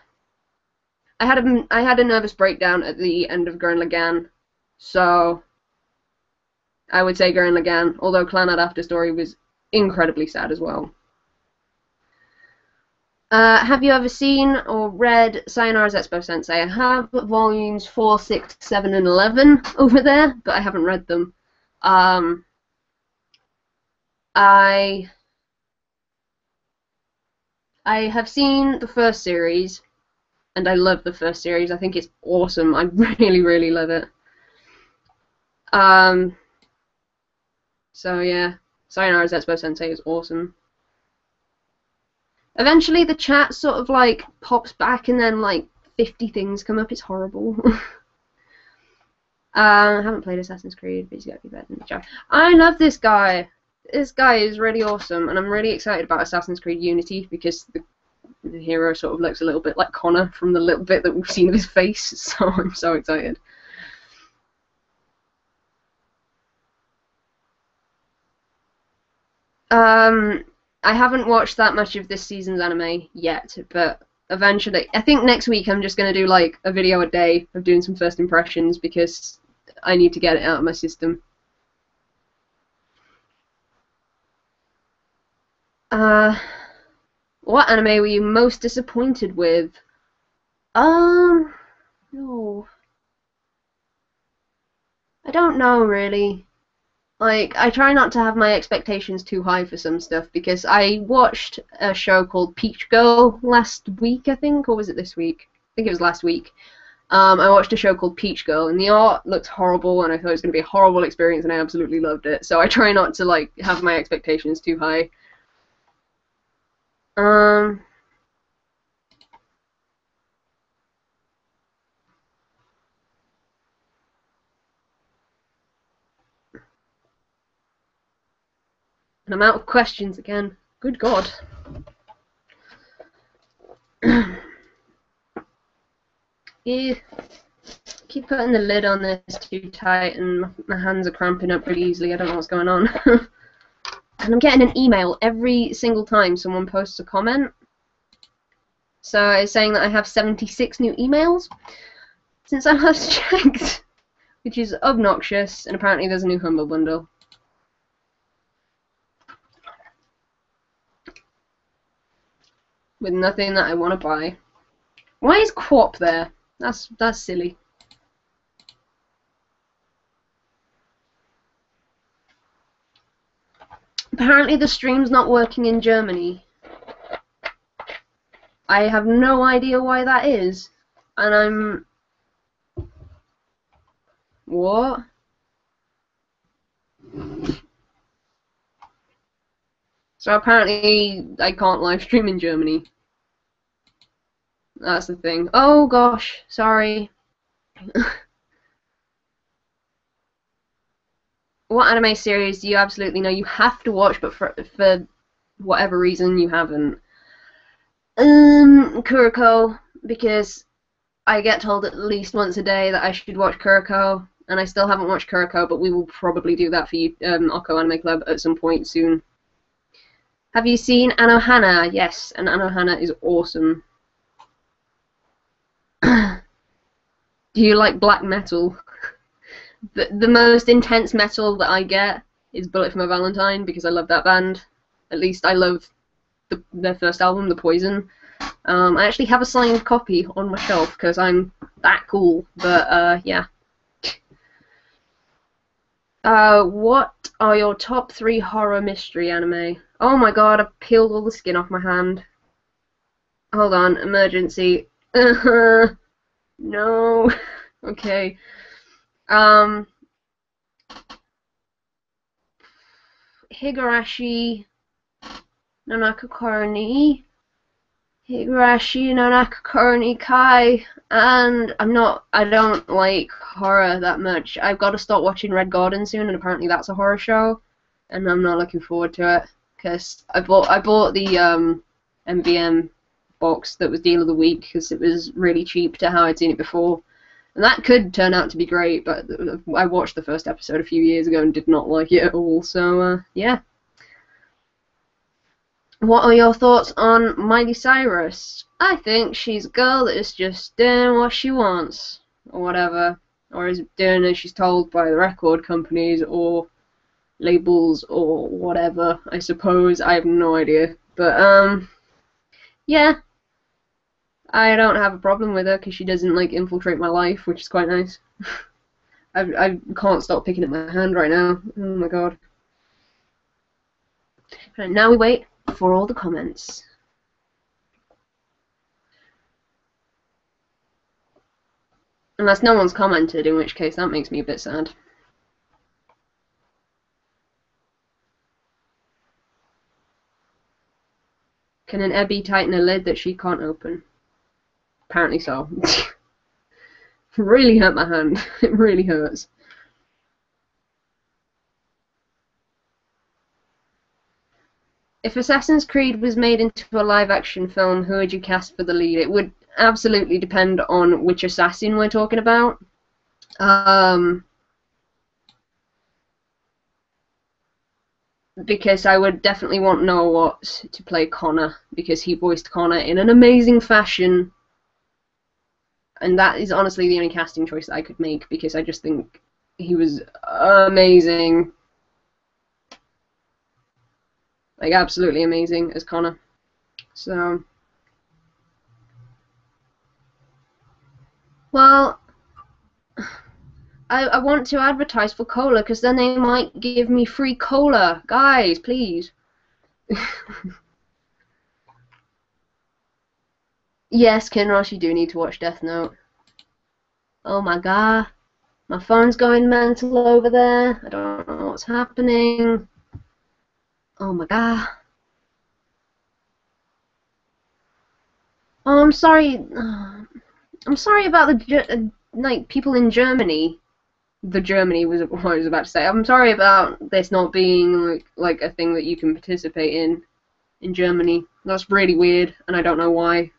I had a nervous breakdown at the end of Gurren Lagann, so... I would say Gurren Lagann, although Clannad After Story was incredibly sad as well. Have you ever seen or read Sayonara Zetsubou Sensei? I have volumes 4, 6, 7, and 11 over there, but I haven't read them. I have seen the first series, and I love the first series. I think it's awesome. I really, really love it. So yeah, Sayonara Zetsubou Sensei is awesome. Eventually the chat sort of like pops back and then like 50 things come up. It's horrible. I haven't played Assassin's Creed, but he's got to be better than the Java. I love this guy. This guy is really awesome, and I'm really excited about Assassin's Creed Unity because the hero sort of looks a little bit like Connor from the little bit that we've seen of his face, so I'm so excited. I haven't watched that much of this season's anime yet, but eventually, I think next week I'm just going to do like a video a day of doing some first impressions because I need to get it out of my system. What anime were you most disappointed with? No. I don't know really. Like, I try not to have my expectations too high for some stuff because I watched a show called Peach Girl last week, I think, or was it this week? I think it was last week. I watched a show called Peach Girl, and the art looked horrible, and I thought it was going to be a horrible experience, and I absolutely loved it. So I try not to, like, have my expectations too high. And I'm out of questions again. Good God. Yeah. Keep putting the lid on this too tight and my hands are cramping up really easily. I don't know what's going on. And I'm getting an email every single time someone posts a comment. So it's saying that I have 76 new emails since I last checked, which is obnoxious, and apparently there's a new Humble Bundle. With nothing that I want to buy. Why is Quap there? That's silly. Apparently the stream's not working in Germany. I have no idea why that is. And I'm... What? So apparently I can't live stream in Germany. That's the thing. Oh gosh, sorry. What anime series do you absolutely know you have to watch, but for whatever reason you haven't? Kuroko, because I get told at least once a day that I should watch Kuroko, and I still haven't watched Kuroko, but we will probably do that for you, Oko Anime Club at some point soon. Have you seen Anohana? Yes, and Anohana is awesome. Do you like black metal? The most intense metal that I get is Bullet for My Valentine because I love that band. At least I love their first album, The Poison. I actually have a signed copy on my shelf because I'm that cool. But yeah. What are your top 3 horror mystery anime? Oh my god, I've peeled all the skin off my hand. Hold on, emergency. No. Okay. Higurashi no Nakukoroni, Higurashi no Nakukoroni Kai, and I don't like horror that much. I've got to start watching Red Garden soon, and apparently that's a horror show, and I'm not looking forward to it because I bought the MVM box that was Deal of the Week because it was really cheap to how I'd seen it before. And that could turn out to be great, but I watched the first episode a few years ago and did not like it at all, so, yeah. What are your thoughts on Miley Cyrus? I think she's a girl that is just doing what she wants, or whatever, or is doing as she's told by the record companies, or labels or whatever, I suppose. I have no idea. But, yeah, I don't have a problem with her because she doesn't, like, infiltrate my life, which is quite nice. I can't stop picking at my hand right now. Oh my god. Right, now we wait for all the comments. Unless no one's commented, in which case that makes me a bit sad. Can an Ebby tighten a lid that she can't open? Apparently so. Really hurt my hand. It really hurts. If Assassin's Creed was made into a live-action film, who would you cast for the lead? It would absolutely depend on which assassin we're talking about. Because I would definitely want Noah Watts to play Connor, because he voiced Connor in an amazing fashion. And that is honestly the only casting choice that I could make, because I just think he was amazing. Like, absolutely amazing as Connor. So, well, I want to advertise for cola, because then they might give me free cola. Guys, please. Yes, Kinross, you do need to watch Death Note. Oh my god. My phone's going mental over there. I don't know what's happening. Oh my god. Oh, I'm sorry. I'm sorry about the like people in Germany. The Germany was what I was about to say. I'm sorry about this not being like a thing that you can participate in Germany. That's really weird, and I don't know why.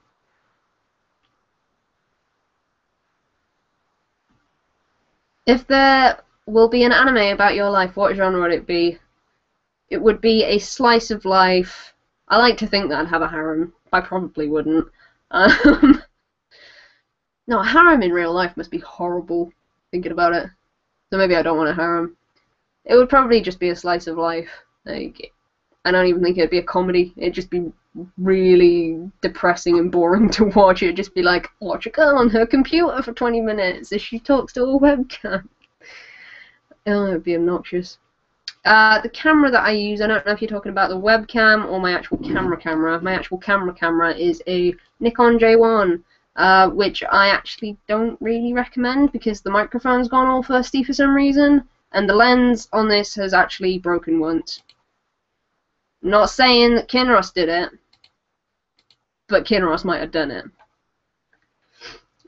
If there will be an anime about your life, what genre would it be? It would be a slice of life. I like to think that I'd have a harem. I probably wouldn't. No, a harem in real life must be horrible, thinking about it. So maybe I don't want a harem. It would probably just be a slice of life. Like, I don't even think it'd be a comedy. It'd just be really depressing and boring to watch. It'd just be like, watch a girl on her computer for 20 minutes as she talks to a webcam. Oh, it'd be obnoxious. The camera that I use, I don't know if you're talking about the webcam or my actual camera. My actual camera is a Nikon J1, which I actually don't really recommend because the microphone's gone all thirsty for some reason, and the lens on this has actually broken once. I'm not saying that Kinross did it, but Kinross might have done it.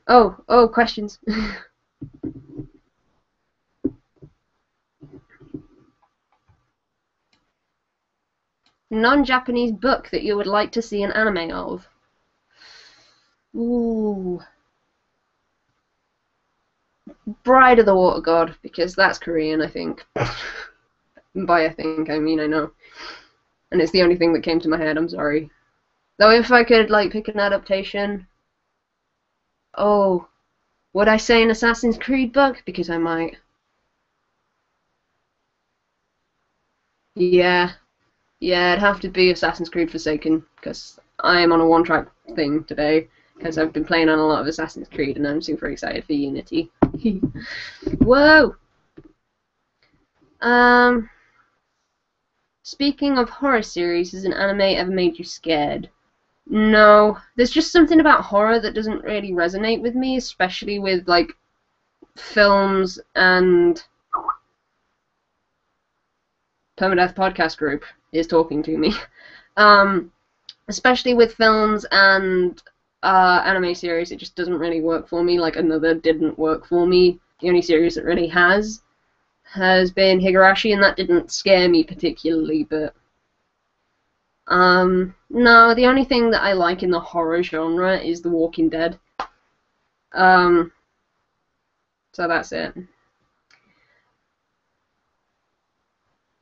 Oh, questions. Non-Japanese book that you would like to see an anime of? Ooh. Bride of the Water God, because that's Korean, I think. By I think, I mean I know. And it's the only thing that came to my head, I'm sorry. Though if I could, like, pick an adaptation... Oh. Would I say an Assassin's Creed book? Because I might. Yeah. Yeah, it'd have to be Assassin's Creed Forsaken, because I am on a one-track thing today, because I've been playing on a lot of Assassin's Creed, and I'm super excited for Unity. Whoa! Speaking of horror series, has an anime ever made you scared? No. There's just something about horror that doesn't really resonate with me, especially with, like, films and... Permadeath Podcast Group is talking to me. Especially with films and anime series, it just doesn't really work for me. Like, Another didn't work for me. The only series that really has been Higurashi, and that didn't scare me particularly, but... no, the only thing that I like in the horror genre is The Walking Dead. So that's it.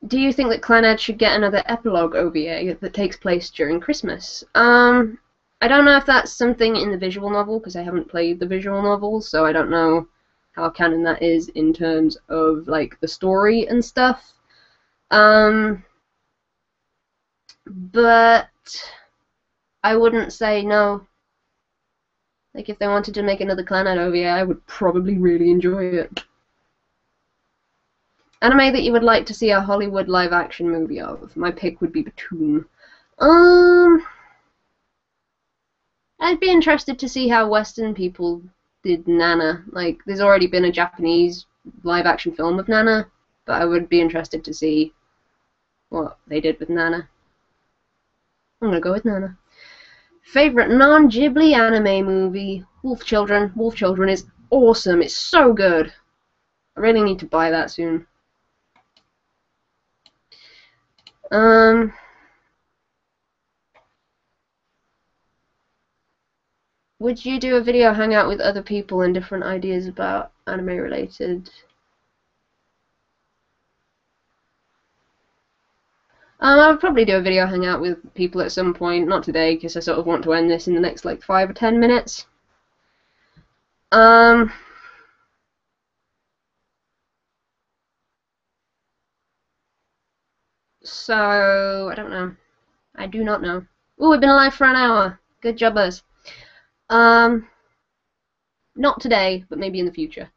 Do you think that Clannad should get another epilogue OVA that takes place during Christmas? I don't know if that's something in the visual novel, because I haven't played the visual novel, so I don't know how canon that is in terms of, like, the story and stuff. Um, but I wouldn't say no. Like, if they wanted to make another Clannad OVA, I would probably really enjoy it. Anime that you would like to see a Hollywood live-action movie of. My pick would be Batum. I'd be interested to see how Western people did Nana. Like, there's already been a Japanese live-action film of Nana, but I would be interested to see what they did with Nana. I'm gonna go with Nana. Favorite non-Ghibli anime movie? Wolf Children. Wolf Children is awesome. It's so good. I really need to buy that soon. Would you do a video hangout with other people and different ideas about anime related? I would probably do a video hangout with people at some point, not today, because I sort of want to end this in the next like 5 or 10 minutes. So I don't know. I do not know. Ooh, we've been alive for an hour. Good job, us. Not today, but maybe in the future.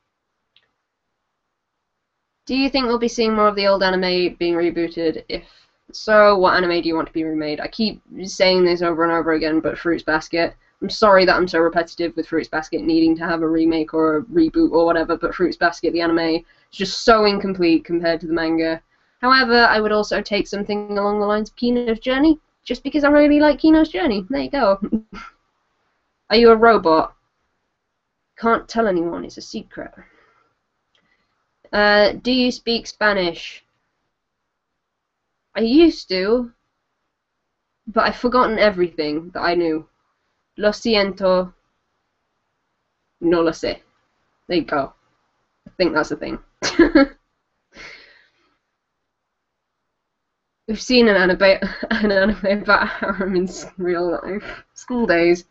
Do you think we'll be seeing more of the old anime being rebooted? If so, what anime do you want to be remade? I keep saying this over and over again, but Fruits Basket. I'm sorry that I'm so repetitive with Fruits Basket needing to have a remake or a reboot or whatever, but Fruits Basket, the anime, is just so incomplete compared to the manga. However, I would also take something along the lines of Kino's Journey, just because I really like Kino's Journey. There you go. Are you a robot? Can't tell anyone, it's a secret. Do you speak Spanish? I used to, but I've forgotten everything that I knew. Lo siento. No lo sé. There you go. I think that's the thing. We've seen an anime about harem in real life. School days.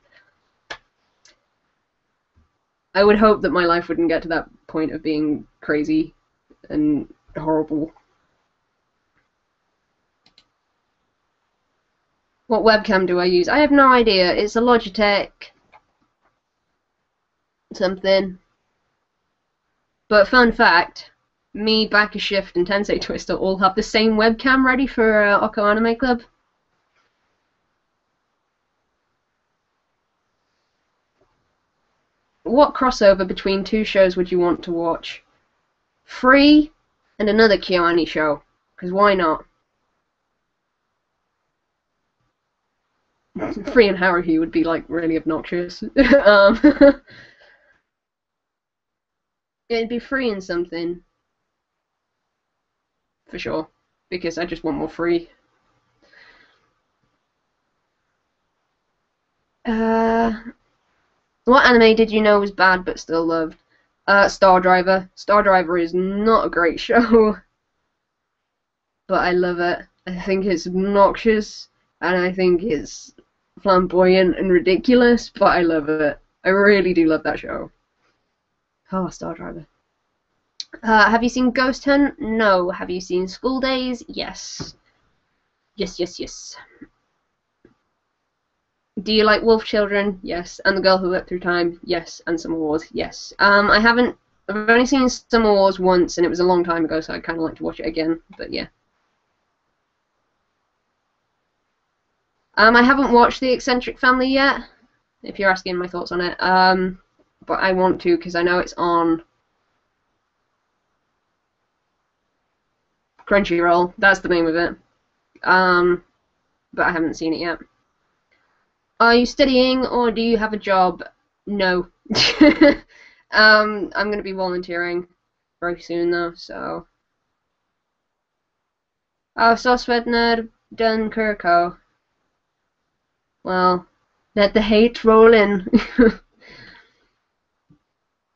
I would hope that my life wouldn't get to that point of being crazy and horrible. What webcam do I use? I have no idea. It's a Logitech something. But fun fact, me, Back a Shift, and Tensei Twister all have the same webcam ready for Oko Anime Club. What crossover between two shows would you want to watch? Free and another Kyoani show. Because why not? Free and Haruhi would be like really obnoxious. It'd be free and something. For sure. Because I just want more free. What anime did you know was bad but still loved? Star Driver. Star Driver is not a great show, but I love it. I think it's obnoxious, and I think it's flamboyant and ridiculous, but I love it. I really do love that show. Oh, Star Driver. Have you seen Ghost Hunt? No. Have you seen School Days? Yes. Yes. Do you like Wolf Children? Yes. And The Girl Who Leapt Through Time? Yes. And Summer Wars? Yes. I've only seen Summer Wars once, and it was a long time ago, so I'd kind of like to watch it again, but yeah. I haven't watched The Eccentric Family yet, if you're asking my thoughts on it, but I want to, because I know it's on Crunchyroll, that's the name of it, but I haven't seen it yet. Are you studying or do you have a job? No. I'm going to be volunteering very soon though, so. Oh, så Svedner Dunkirko. Well, let the hate roll in.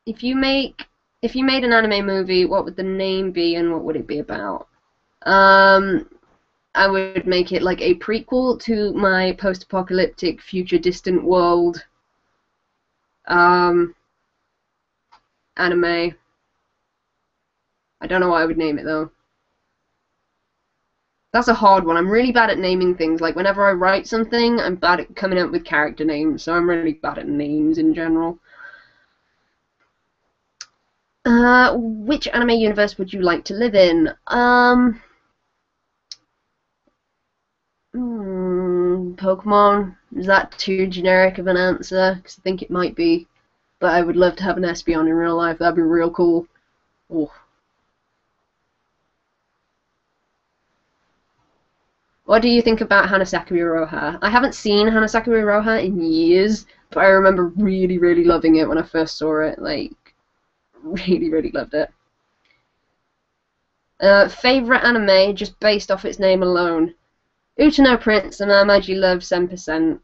If you made an anime movie, what would the name be and what would it be about? I would make it like a prequel to my post-apocalyptic future distant world anime. I don't know what I would name it though. That's a hard one. I'm really bad at naming things. Like, whenever I write something, I'm bad at coming up with character names, so I'm really bad at names in general. Which anime universe would you like to live in? Pokemon. Is that too generic of an answer? Because I think it might be. But I would love to have an Espeon in real life. That'd be real cool. Oh. What do you think about Hanasakura Roha? I haven't seen Hanasakura Roha in years, but I remember really, really loving it when I first saw it. Like, really, really loved it. Favorite anime, just based off its name alone. Utano Prince and Amaji Love 7%,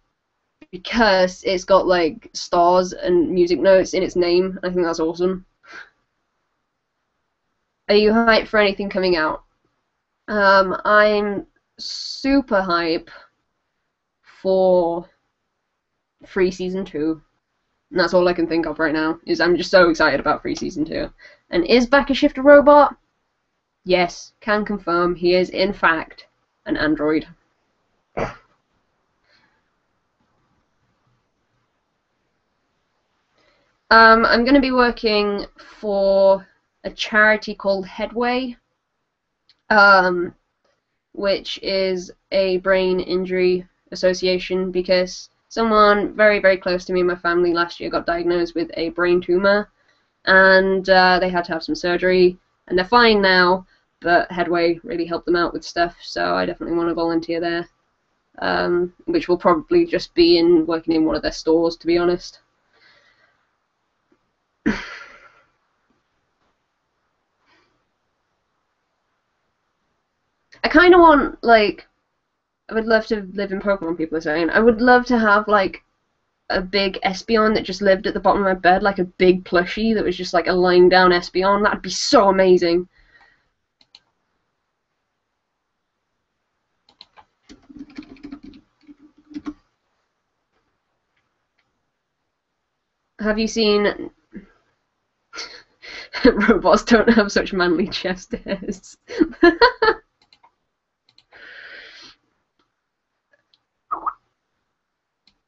because it's got like stars and music notes in its name. I think that's awesome. Are you hyped for anything coming out? I'm super hype for Free Season 2. And that's all I can think of right now, is I'm just so excited about Free Season 2. And is Bakashift a robot? Yes, can confirm he is in fact an android. I'm going to be working for a charity called Headway, which is a brain injury association, because someone very, very close to me in my family last year got diagnosed with a brain tumor, and they had to have some surgery, and they're fine now, but Headway really helped them out with stuff, so I definitely want to volunteer there, which will probably just be in working in one of their stores, to be honest. I kind of want, like, I would love to live in Pokemon, people are saying. I would love to have, like, a big Espeon that just lived at the bottom of my bed, like a big plushie that was just, like, a lying down Espeon. That would be so amazing. Have you seen... Robots don't have such manly chest hairs.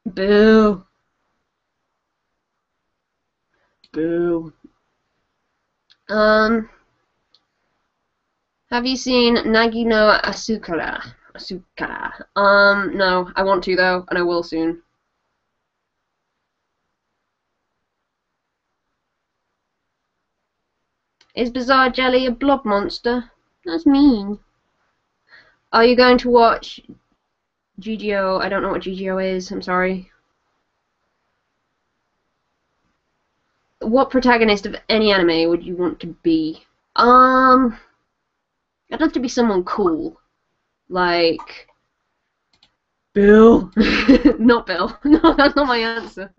Boo. Boo. Have you seen Nagi no Asukara? No, I want to though, and I will soon. Is Bizarre Jelly a blob monster? That's mean. Are you going to watch GGO? I don't know what GGO is, I'm sorry. What protagonist of any anime would you want to be? I'd love to be someone cool. Like... Bill! Not Bill. No, that's not my answer.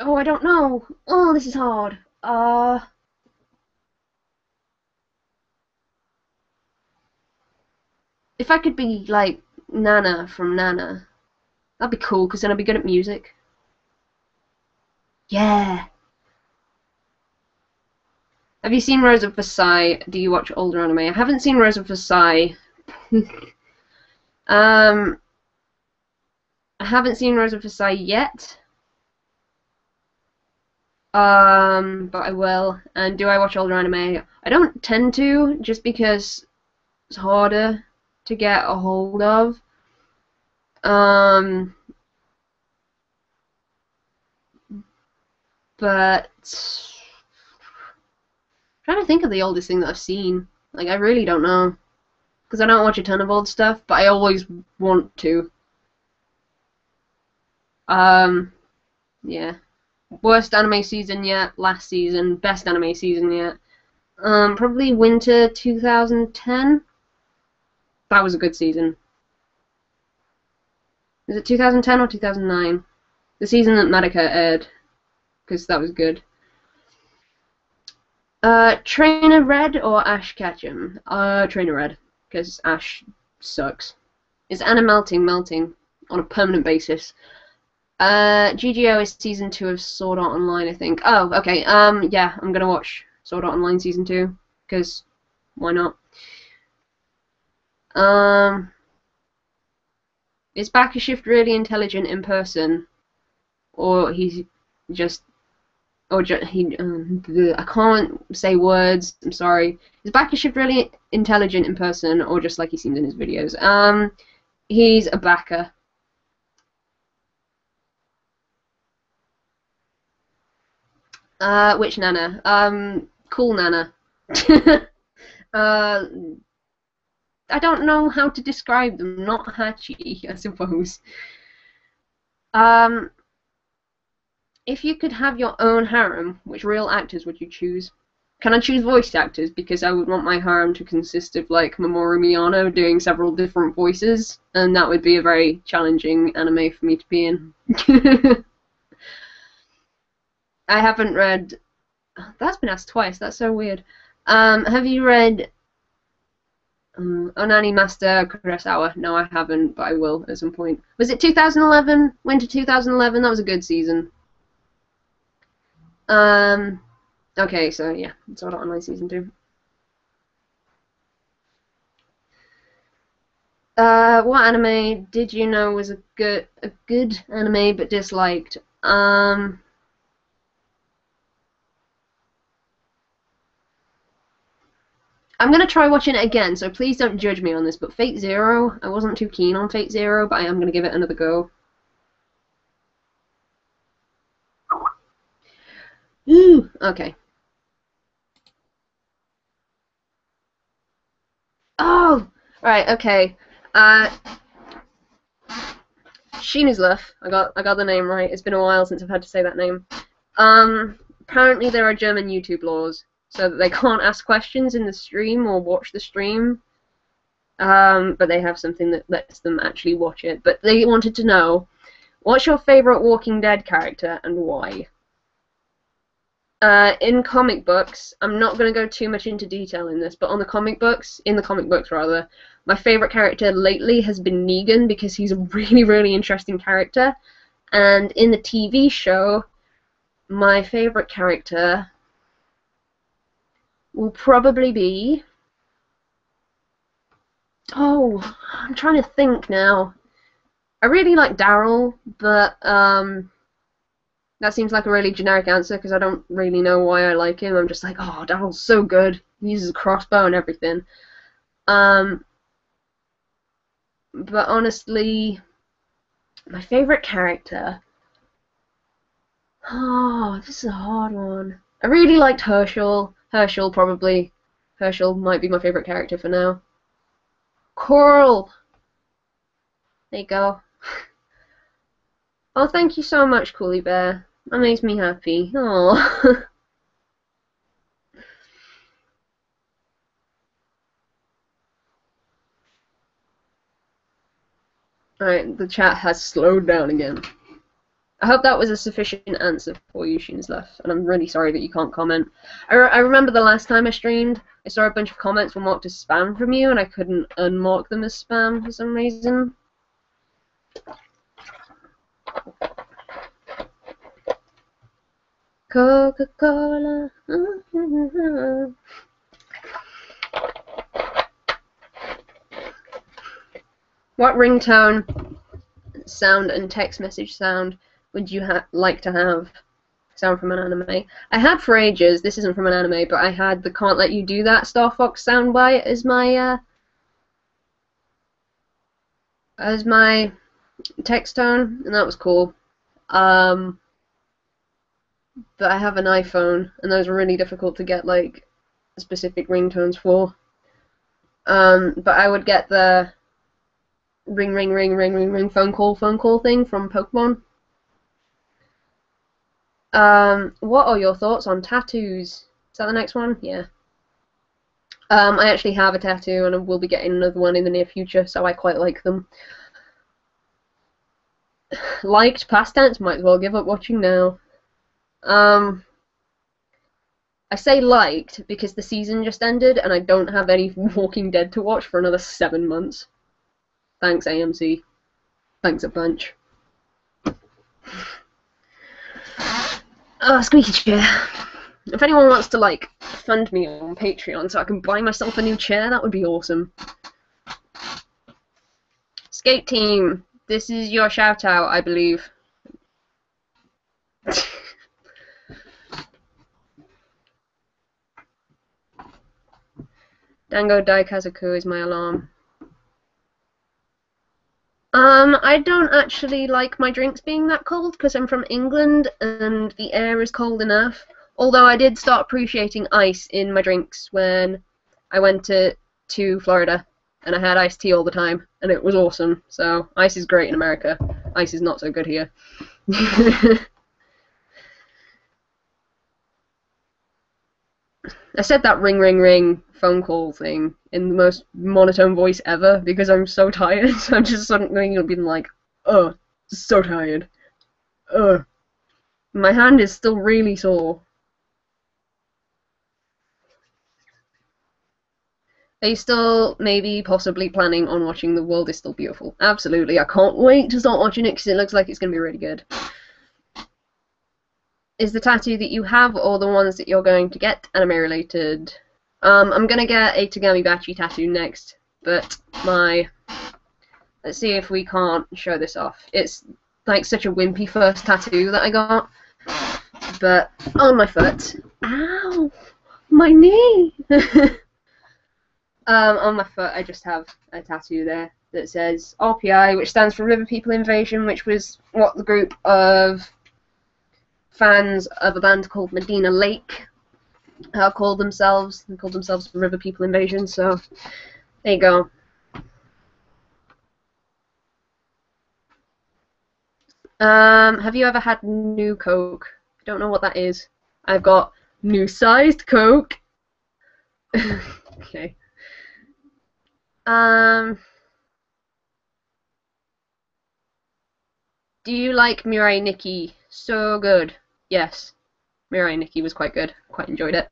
Oh, I don't know. Oh, this is hard. If I could be, like, Nana from Nana, that'd be cool, because then I'd be good at music. Yeah! Have you seen Rose of Versailles? Do you watch older anime? I haven't seen Rose of Versailles. I haven't seen Rose of Versailles yet. But I will. And do I watch older anime? I don't tend to, just because it's harder to get a hold of. But I'm trying to think of the oldest thing that I've seen. Like, I really don't know. Because I don't watch a ton of old stuff, but I always want to. Yeah. Worst anime season yet, last season. Best anime season yet. Probably winter 2010. That was a good season. Is it 2010 or 2009? The season that Madoka aired. Because that was good. Trainer Red or Ash Ketchum? Trainer Red. Because Ash sucks. Is Anna melting on a permanent basis? GGO is season 2 of Sword Art Online, I think. Oh, okay. Yeah, I'm gonna watch Sword Art Online Season 2, because why not? Is Bakashift really intelligent in person, or he's just, or he? I can't say words. I'm sorry. Is Bakashift really intelligent in person, or just like he seems in his videos? He's a Baka. Which Nana? Cool Nana. I don't know how to describe them. Not Hachi, I suppose. If you could have your own harem, which real actors would you choose? Can I choose voice actors? Because I would want my harem to consist of like Mamoru Miyano doing several different voices, and that would be a very challenging anime for me to be in. I haven't read. That's been asked twice. That's so weird. Have you read Onani Master Kurosawa? No, I haven't, but I will at some point. Was it 2011? Winter 2011? That was a good season. Okay, so yeah, it's all online season 2. What anime did you know was a good anime but disliked? I'm gonna try watching it again, so please don't judge me on this, but Fate Zero, I wasn't too keen on Fate Zero, but I am gonna give it another go. Ooh, okay. Oh, right, okay. Sheena's Love. I got the name right. It's been a while since I've had to say that name. Apparently there are German YouTube laws, so that they can't ask questions in the stream or watch the stream. But they have something that lets them actually watch it. But they wanted to know, what's your favorite Walking Dead character and why? In comic books, I'm not going to go too much into detail in this, but in the comic books rather, my favorite character lately has been Negan because he's a really, really interesting character. And in the TV show, my favorite character will probably be... Oh, I'm trying to think now. I really like Daryl, but that seems like a really generic answer because I don't really know why I like him. I'm just like, oh, Daryl's so good. He uses a crossbow and everything. But honestly, my favorite character... Oh, this is a hard one. I really liked Herschel. Herschel, probably. Herschel might be my favorite character for now. Coral! There you go. Oh, thank you so much, Coolie Bear. That makes me happy. Oh. Alright, the chat has slowed down again. I hope that was a sufficient answer for you, Sheenslef, and I'm really sorry that you can't comment. I remember the last time I streamed, I saw a bunch of comments were marked as spam from you, and I couldn't unmark them as spam for some reason. Coca-Cola. What ringtone, sound, and text message sound would you like to have? Sound from an anime. I had for ages, this isn't from an anime, but I had the Can't Let You Do That Star Fox soundbite as my text tone, and that was cool. But I have an iPhone, and those are really difficult to get like specific ringtones for. But I would get the ring ring ring ring ring ring phone call thing from Pokemon. What are your thoughts on tattoos? Is that the next one? Yeah. I actually have a tattoo, and I will be getting another one in the near future, so I quite like them. Liked past tense, might as well give up watching now. I say liked because the season just ended and I don't have any Walking Dead to watch for another 7 months. Thanks, AMC. Thanks a bunch. Squeaky chair. If anyone wants to, like, fund me on Patreon so I can buy myself a new chair, that would be awesome. Skate Team, this is your shout out, I believe. Dango Daikazuku is my alarm. I don't actually like my drinks being that cold because I'm from England and the air is cold enough. Although I did start appreciating ice in my drinks when I went to Florida and I had iced tea all the time and it was awesome. So ice is great in America. Ice is not so good here. I said that ring ring ring phone call thing in the most monotone voice ever because I'm so tired. So I'm just suddenly being like, oh, so tired. My hand is still really sore. Are you still maybe possibly planning on watching The World Is Still Beautiful? Absolutely. I can't wait to start watching it because it looks like it's going to be really good. Is the tattoo that you have or the ones that you're going to get anime related? I'm gonna get a Tagami Bachi tattoo next, but let's see if we can't show this off. It's like such a wimpy first tattoo that I got, but on my foot. Ow! My knee! On my foot I just have a tattoo there that says RPI, which stands for River People Invasion, which was what the group of fans of a band called Medina Lake called themselves. They called themselves River People Invasion, so there you go. Have you ever had New Coke? I don't know what that is. I've got new sized Coke. Okay. Do you like Mirai Nikki? So good. Yes. Mirai Nikki was quite good. Quite enjoyed it.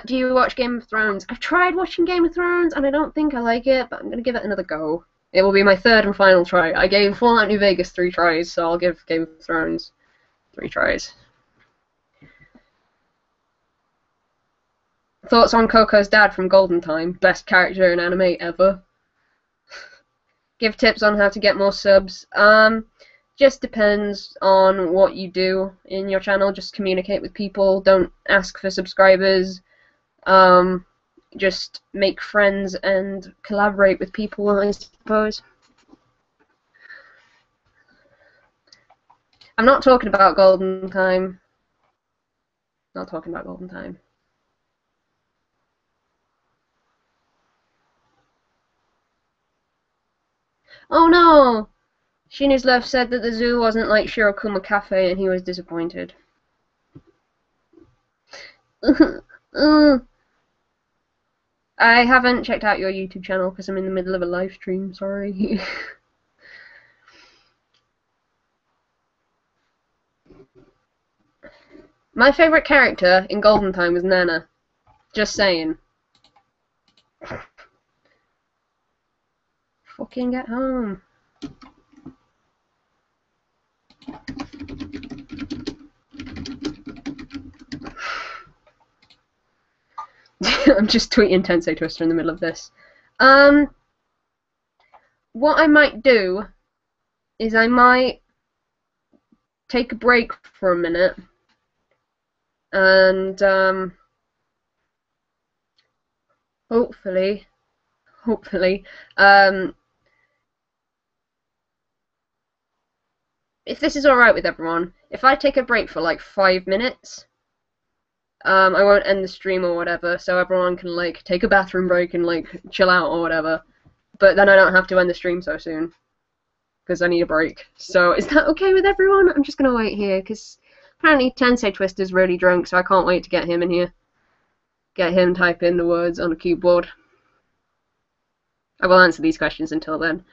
Do you watch Game of Thrones? I've tried watching Game of Thrones and I don't think I like it, but I'm gonna give it another go. It will be my third and final try. I gave Fallout New Vegas 3 tries, so I'll give Game of Thrones 3 tries. Thoughts on Coco's dad from Golden Time? Best character in anime ever. Give tips on how to get more subs. Just depends on what you do in your channel. Just communicate with people. Don't ask for subscribers. Just make friends and collaborate with people, I suppose. I'm not talking about Golden Time. Not talking about Golden Time. Oh no! Shinu's Love said that the zoo wasn't like Shirokuma Cafe and he was disappointed. I haven't checked out your YouTube channel because I'm in the middle of a live stream, sorry. My favourite character in Golden Time was Nana. Just saying. Fucking get home. I'm just tweeting Tensei Twister in the middle of this. What I might do is I might take a break for a minute and hopefully if this is alright with everyone, if I take a break for like 5 minutes, I won't end the stream or whatever, so everyone can like take a bathroom break and like chill out or whatever. But then I don't have to end the stream so soon because I need a break. So is that okay with everyone? I'm just gonna wait here because apparently Tensei Twister's really drunk, so I can't wait to get him in here. Get him type in the words on a keyboard. I will answer these questions until then.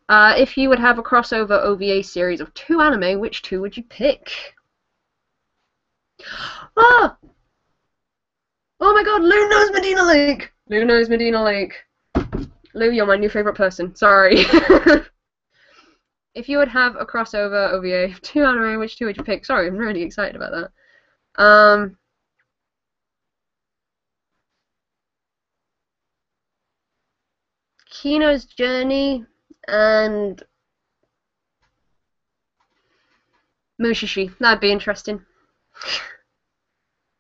If you would have a crossover OVA series of 2 anime, which 2 would you pick? Ah! Oh my god, Lou knows Medina Lake! Lou knows Medina Lake. Lou, you're my new favourite person. Sorry. If you would have a crossover OVA of 2 anime, which 2 would you pick? Sorry, I'm really excited about that. Kino's journey and Mushishi. That'd be interesting.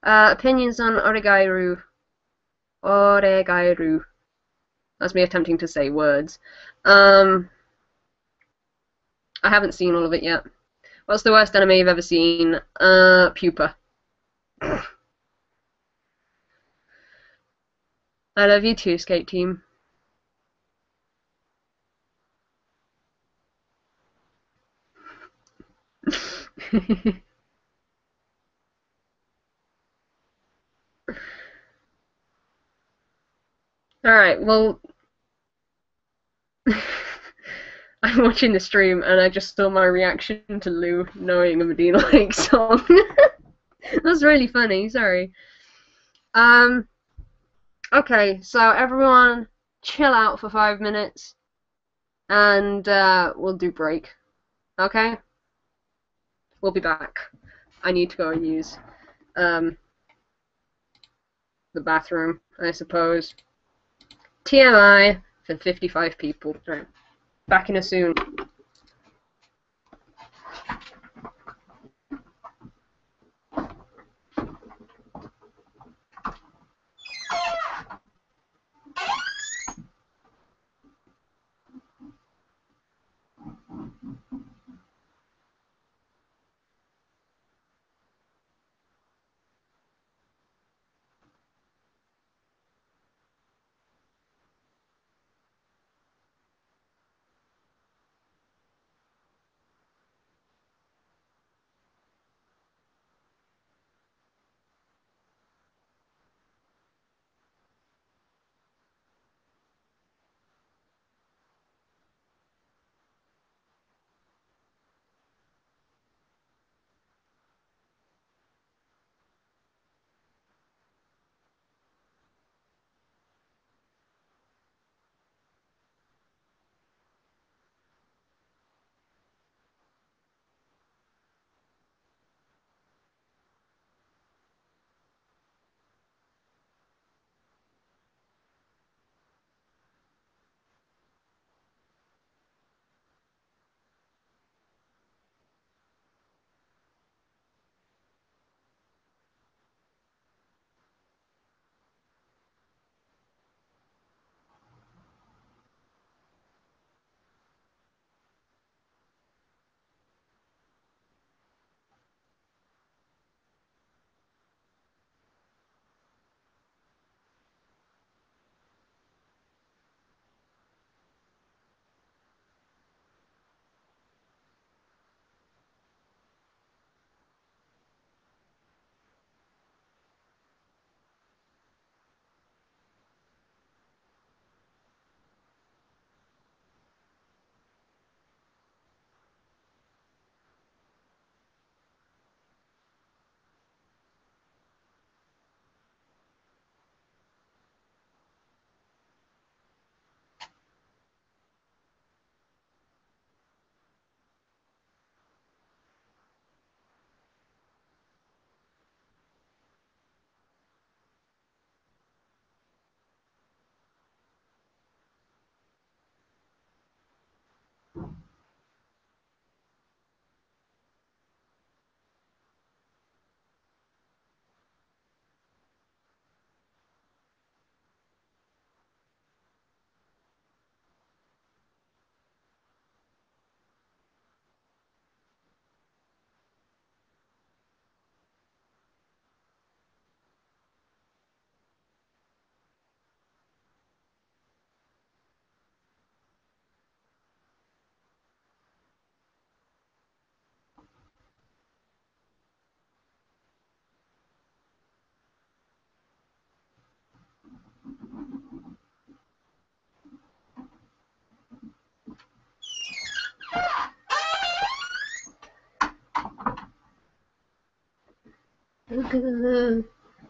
Opinions on Oregairu. Oregairu. That's me attempting to say words. I haven't seen all of it yet. What's the worst anime you've ever seen? Pupa. I love you too, Skate Team. Alright, well, I'm watching the stream and I just saw my reaction to Lou knowing a Medina Lake song. That's really funny, sorry. Okay, so everyone chill out for 5 minutes and we'll do break. Okay? We'll be back. I need to go and use the bathroom, I suppose. TMI for 55 people. Right. Back in a soon.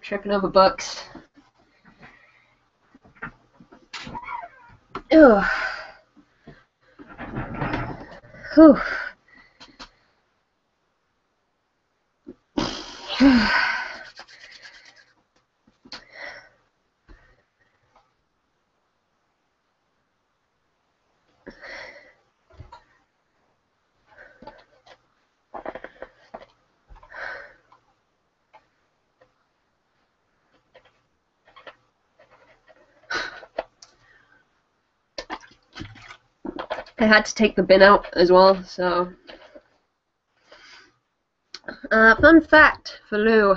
Tripping over books. Ugh. Whew. I had to take the bin out as well, so. Fun fact for Lou,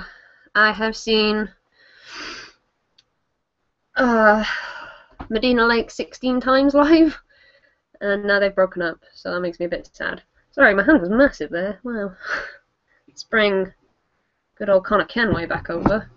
I have seen Medina Lake 16 times live, and now they've broken up, so that makes me a bit sad. Sorry, my hand was massive there. Wow. Let's bring good old Connor Kenway back over.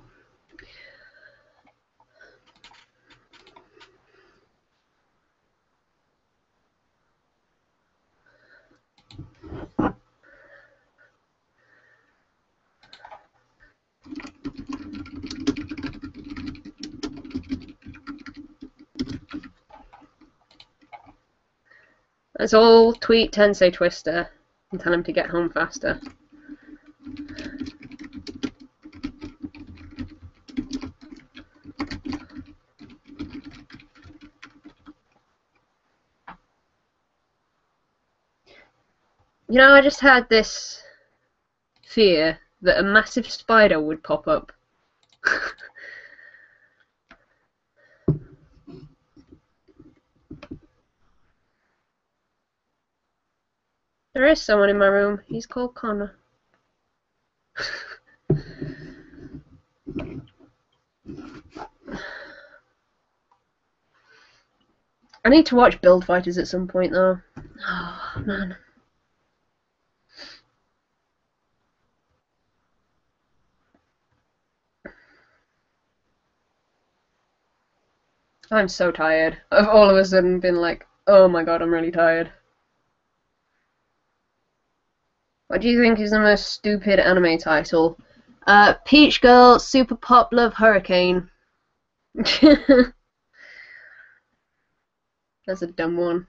Let's all tweet Tensei Twister and tell him to get home faster. You know, I just had this fear that a massive spider would pop up. There is someone in my room. He's called Connor. I need to watch Build Fighters at some point, though. Oh, man. I'm so tired. I've all of a sudden been like, oh my god, I'm really tired. What do you think is the most stupid anime title? Peach Girl Super Pop Love Hurricane. That's a dumb one.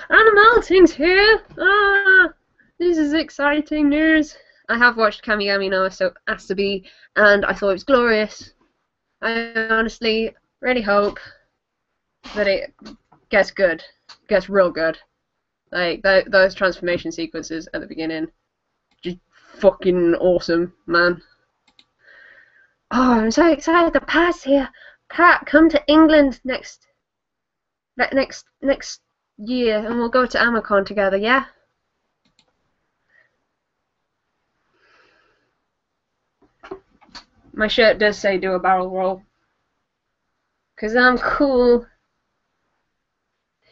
Animalting's here! Ah, this is exciting news. I have watched Kamigami no Asobi, and I thought it was glorious. I honestly really hope that it gets good, gets real good. Like those transformation sequences at the beginning, just fucking awesome, man. Oh, I'm so excited. The Pat's here. Pat, come to England next year, and we'll go to Amacon together. Yeah. My shirt does say do a barrel roll. 'Cause I'm cool.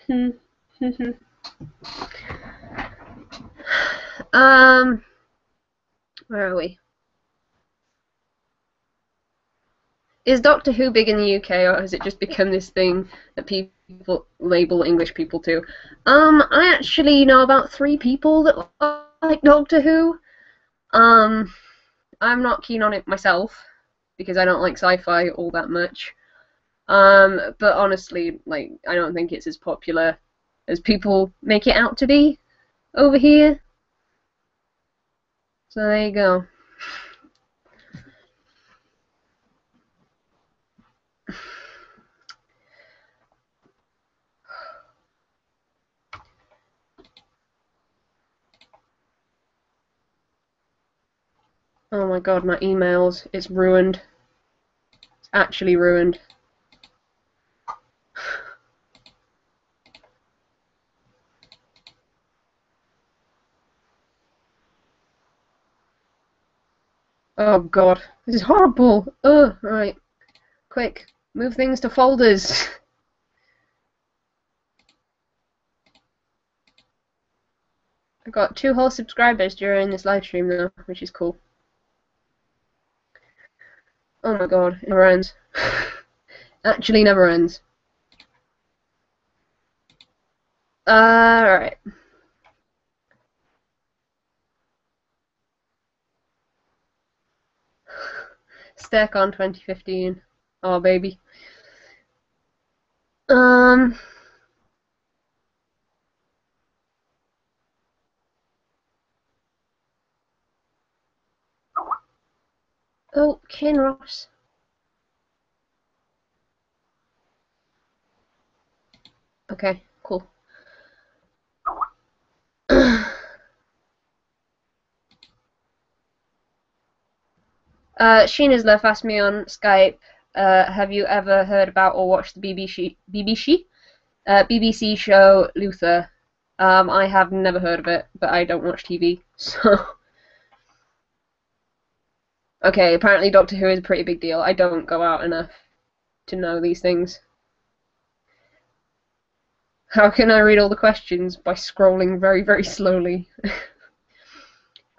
Where are we? Is Doctor Who big in the UK, or has it just become this thing that people label English people to? I actually know about 3 people that like Doctor Who. I'm not keen on it myself, because I don't like sci-fi all that much. But honestly, like, I don't think it's as popular as people make it out to be over here. So there you go. Oh my god, my emails. It's ruined. It's actually ruined. Oh god, this is horrible. Ugh, right. Quick, move things to folders. I got 2 whole subscribers during this live stream though, which is cool. Oh my god, it never ends. Actually never ends. Alright. StairCon 2015. Oh baby. Oh, Kinross. Okay, cool. Sheena's left asked me on Skype have you ever heard about or watched the BBC show Luther? I have never heard of it, but I don't watch TV, so... Okay, apparently Doctor Who is a pretty big deal. I don't go out enough to know these things. How can I read all the questions? By scrolling very, very slowly.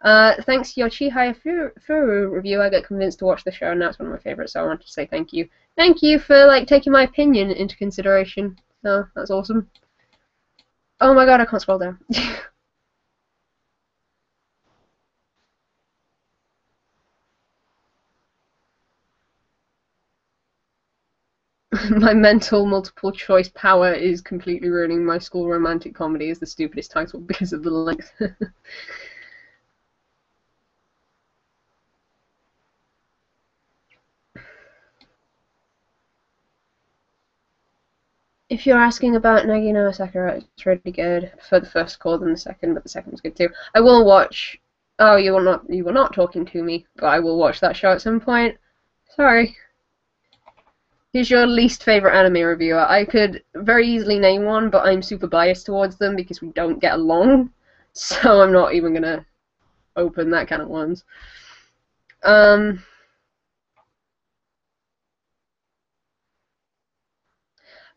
Thanks to your Chihaya Furu review, I got convinced to watch the show, and now it's one of my favorites, so I wanted to say thank you. Thank you for, like, taking my opinion into consideration. So, that's awesome. Oh my god, I can't scroll down. My mental multiple choice power is completely ruining my school romantic comedy is the stupidest title because of the length. If you're asking about Nagi no Sakura, it's really good. For the first call than the second, but the second was good too. I will watch. Oh, you were not talking to me, but I will watch that show at some point. Sorry. Who's your least favorite anime reviewer? I could very easily name one, but I'm super biased towards them because we don't get along. So I'm not even gonna open that can of worms.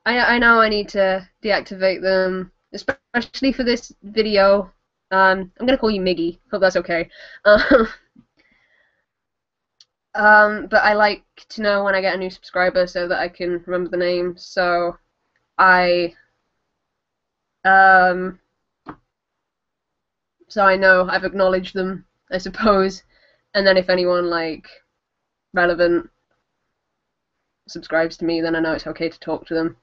I know I need to deactivate them, especially for this video. I'm gonna call you Miggy. Hope that's okay. But I like to know when I get a new subscriber so that I can remember the name. So I know I've acknowledged them, I suppose. And then if anyone like relevant subscribes to me, then I know it's okay to talk to them.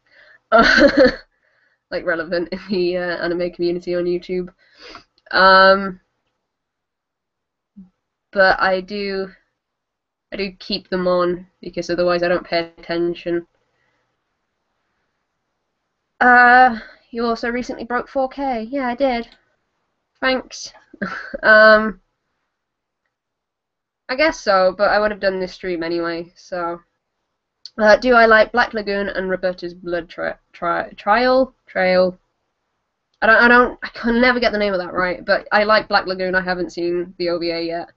Like relevant in the anime community on YouTube. But I do keep them on because otherwise I don't pay attention. You also recently broke 4K. Yeah, I did. Thanks. I guess so, but I would have done this stream anyway, so... do I like Black Lagoon and Roberta's Blood Trail? I can never get the name of that right, but I like Black Lagoon. I haven't seen the OVA yet.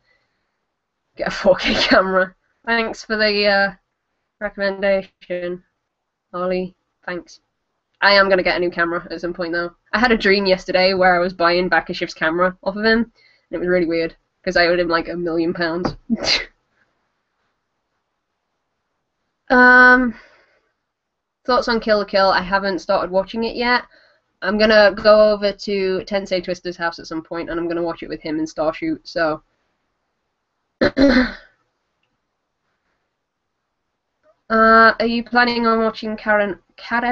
Get a 4K camera. Thanks for the recommendation, Ollie. Thanks. I am gonna get a new camera at some point though. I had a dream yesterday where I was buying Bakashif's camera off of him, and it was really weird because I owed him like £1 million. Thoughts on Kill la Kill? I haven't started watching it yet. I'm gonna go over to Tensei Twister's house at some point, and I'm gonna watch it with him and Starshoot. So, are you planning on watching Karen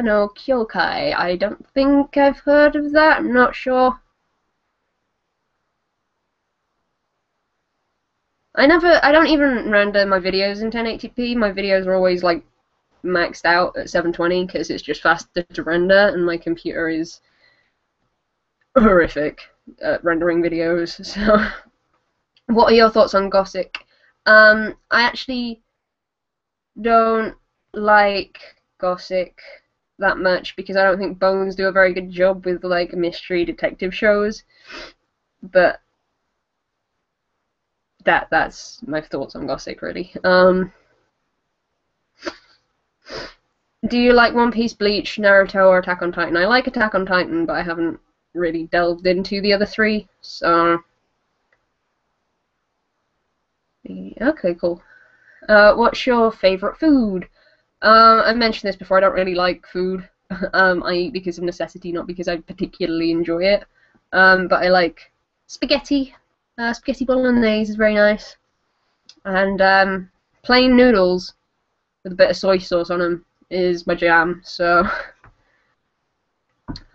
no Kyokai? I don't think I've heard of that. I'm not sure. I don't even render my videos in 1080p. My videos are always like maxed out at 720 because it's just faster to render, and my computer is horrific at rendering videos. So, what are your thoughts on Gothic? I actually don't like Gothic that much because I don't think Bones do a very good job with like mystery detective shows, but that's my thoughts on Gothic really. Do you like One Piece, Bleach, Naruto, or Attack on Titan? I like Attack on Titan, but I haven't really delved into the other three, so... Okay, cool. What's your favourite food? I mentioned this before, I don't really like food. I eat because of necessity, not because I particularly enjoy it. But I like spaghetti. Spaghetti bolognese is very nice. And plain noodles with a bit of soy sauce on them is my jam. So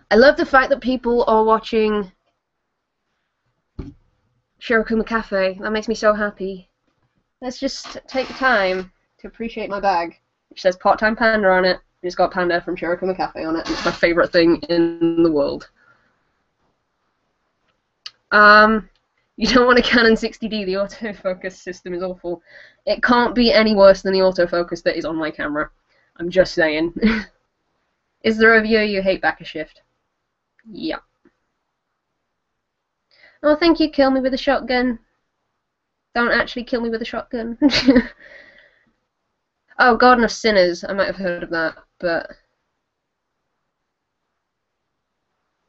I love the fact that people are watching Shirokuma Cafe. That makes me so happy. Let's just take the time to appreciate my bag, which says Part-Time Panda on it. It's got Panda from Shirokuma Cafe on it. It's my favourite thing in the world. You don't want a Canon 60D, the autofocus system is awful. It can't be any worse than the autofocus that is on my camera. I'm just saying. Is there a viewer you hate back a shift? Yeah. Oh, thank you, kill me with a shotgun. Don't actually kill me with a shotgun. Oh, Garden of Sinners. I might have heard of that, but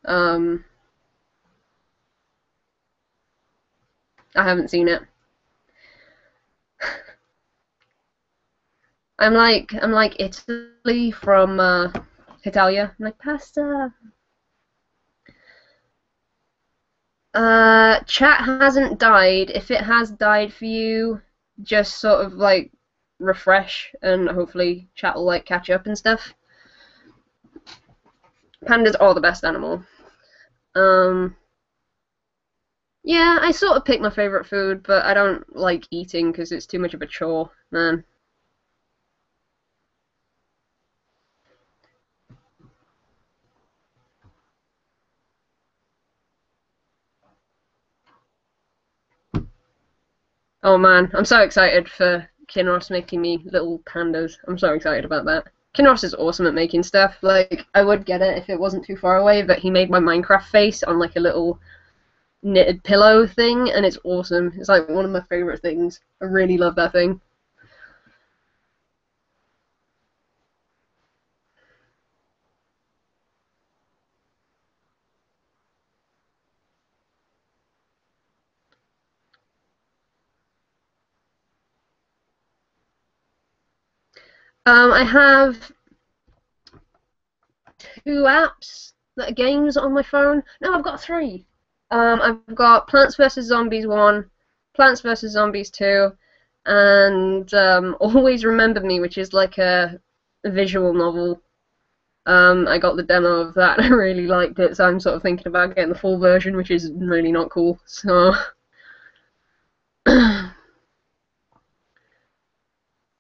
I haven't seen it. I'm like Italy from Italia. I'm like pasta. Chat hasn't died. If it has died for you, just sort of like refresh and hopefully chat will like catch up and stuff. Pandas are the best animal. Yeah, I sort of pick my favorite food, but I don't like eating because it's too much of a chore, man. Oh man, I'm so excited for Kinross making me little pandas. I'm so excited about that. Kinross is awesome at making stuff. Like, I would get it if it wasn't too far away, but he made my Minecraft face on like a little knitted pillow thing, and it's awesome. It's like one of my favorite things. I really love that thing. I have 2 apps that are games on my phone. No, I've got 3. I've got Plants vs Zombies 1, Plants vs Zombies 2, and Always Remember Me, which is like a visual novel. I got the demo of that and I really liked it, so I'm sort of thinking about getting the full version, which is really not cool. So,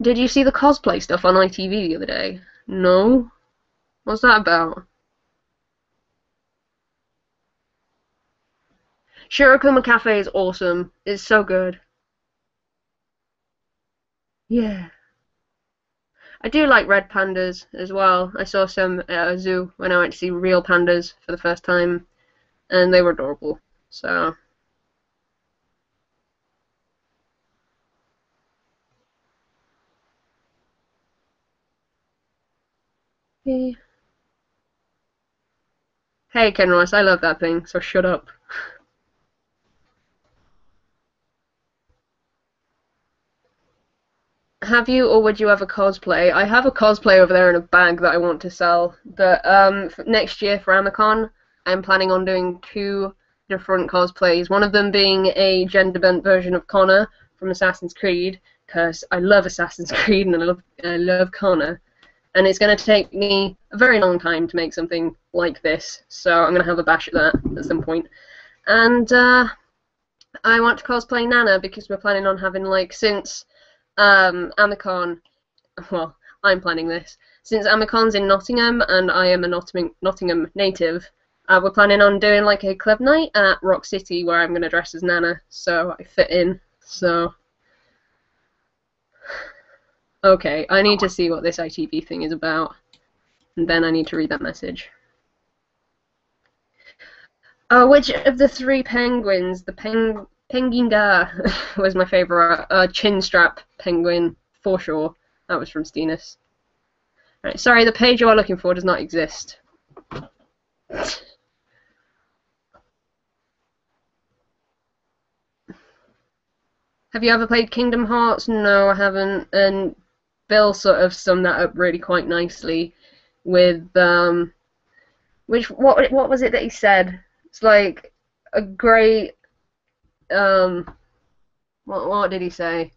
did you see the cosplay stuff on ITV the other day? No? What's that about? Shirokuma Cafe is awesome. It's so good. Yeah. I do like red pandas as well. I saw some at a zoo when I went to see real pandas for the first time, and they were adorable. So, yeah. Hey, Ken Ross, I love that thing, so shut up. Have you or would you ever cosplay? I have a cosplay over there in a bag that I want to sell. But next year for Amicon, I'm planning on doing 2 different cosplays. One of them being a gender-bent version of Connor from Assassin's Creed, because I love Assassin's Creed and I love Connor. And it's going to take me a very long time to make something like this, so I'm going to have a bash at that at some point. And I want to cosplay Nana because we're planning on having, like, since Amicon, well, I'm planning this. Since Amicon's in Nottingham and I am a Nottingham native, we're planning on doing like a club night at Rock City where I'm going to dress as Nana, so I fit in. So, okay, I need to see what this ITV thing is about, and then I need to read that message. Which of the 3 penguins, the Penginga was my favourite. Chin strap penguin, for sure. That was from Steenus. Right, sorry, the page you are looking for does not exist. Have you ever played Kingdom Hearts? No, I haven't. And Bill sort of summed that up really quite nicely with what was it that he said? It's like a great what did he say?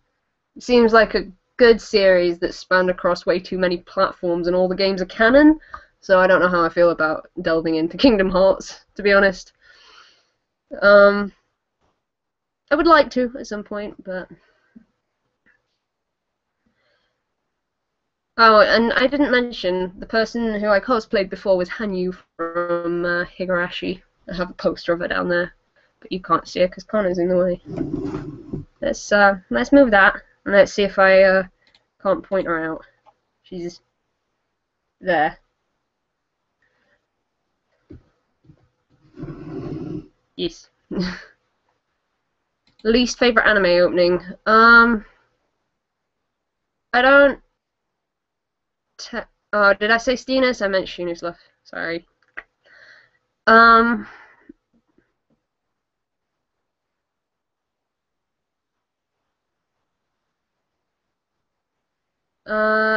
It seems like a good series that spanned across way too many platforms and all the games are canon, so I don't know how I feel about delving into Kingdom Hearts, to be honest. I would like to at some point, but... Oh, and I didn't mention, the person who I cosplayed before was Hanyu from Higurashi. I have a poster of her down there. but you can't see her because Connor's in the way. Let's move that, and let's see if I can't point her out. She's there. Yes. Least favorite anime opening. I don't. Oh, did I say Steenus? I meant Shunu's Love. Sorry.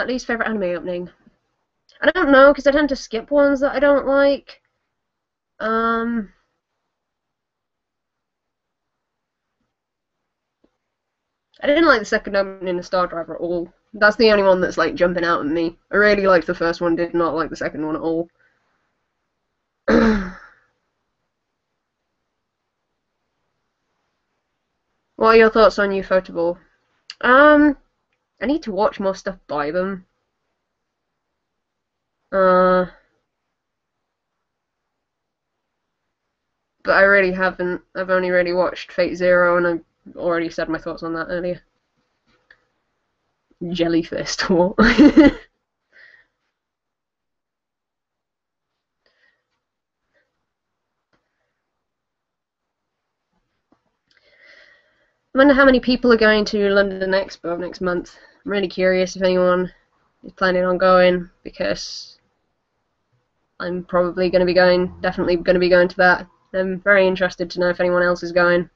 Least favorite anime opening. I don't know because I tend to skip ones that I don't like. I didn't like the second opening of Star Driver at all. That's the only one that's like jumping out at me. I really liked the first one, did not like the second one at all. What are your thoughts on Ufotable? I need to watch more stuff by them. But I really haven't. I've only really watched Fate Zero, and I've already said my thoughts on that earlier. Jellyfist, what? I wonder how many people are going to London Expo next month. I'm really curious if anyone is planning on going, because I'm probably going to be going, definitely going to be going to that. I'm very interested to know if anyone else is going.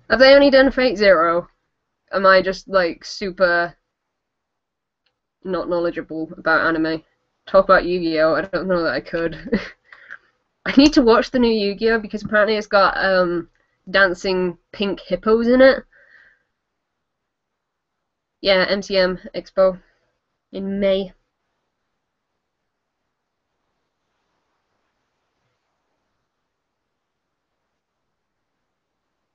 Have they only done Fate Zero? Am I just like super not knowledgeable about anime? Talk about Yu-Gi-Oh! I don't know that I could. I need to watch the new Yu-Gi-Oh! Because apparently it's got dancing pink hippos in it. Yeah, MCM Expo in May.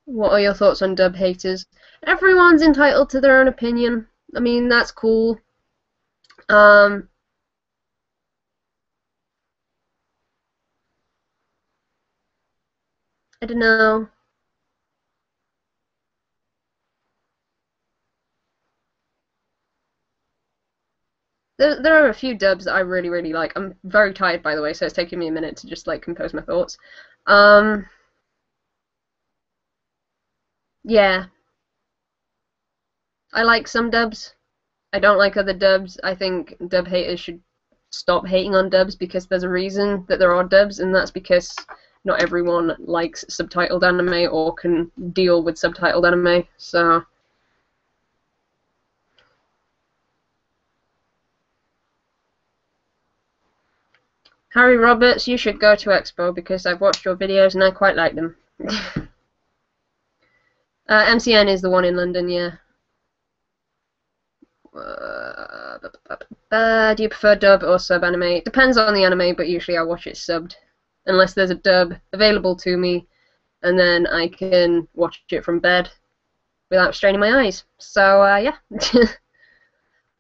What are your thoughts on dub haters? Everyone's entitled to their own opinion. I mean, that's cool. I don't know. There are a few dubs that I really, really like. I'm very tired, by the way, so it's taking me a minute to just like compose my thoughts. Yeah, I like some dubs. I don't like other dubs. I think dub haters should stop hating on dubs because there's a reason that there are dubs, and that's because not everyone likes subtitled anime or can deal with subtitled anime. So Harry Roberts, you should go to Expo because I've watched your videos and I quite like them. MCN is the one in London, yeah. Do you prefer dub or sub anime? It depends on the anime, but usually I watch it subbed. Unless there's a dub available to me, and then I can watch it from bed without straining my eyes. So, yeah.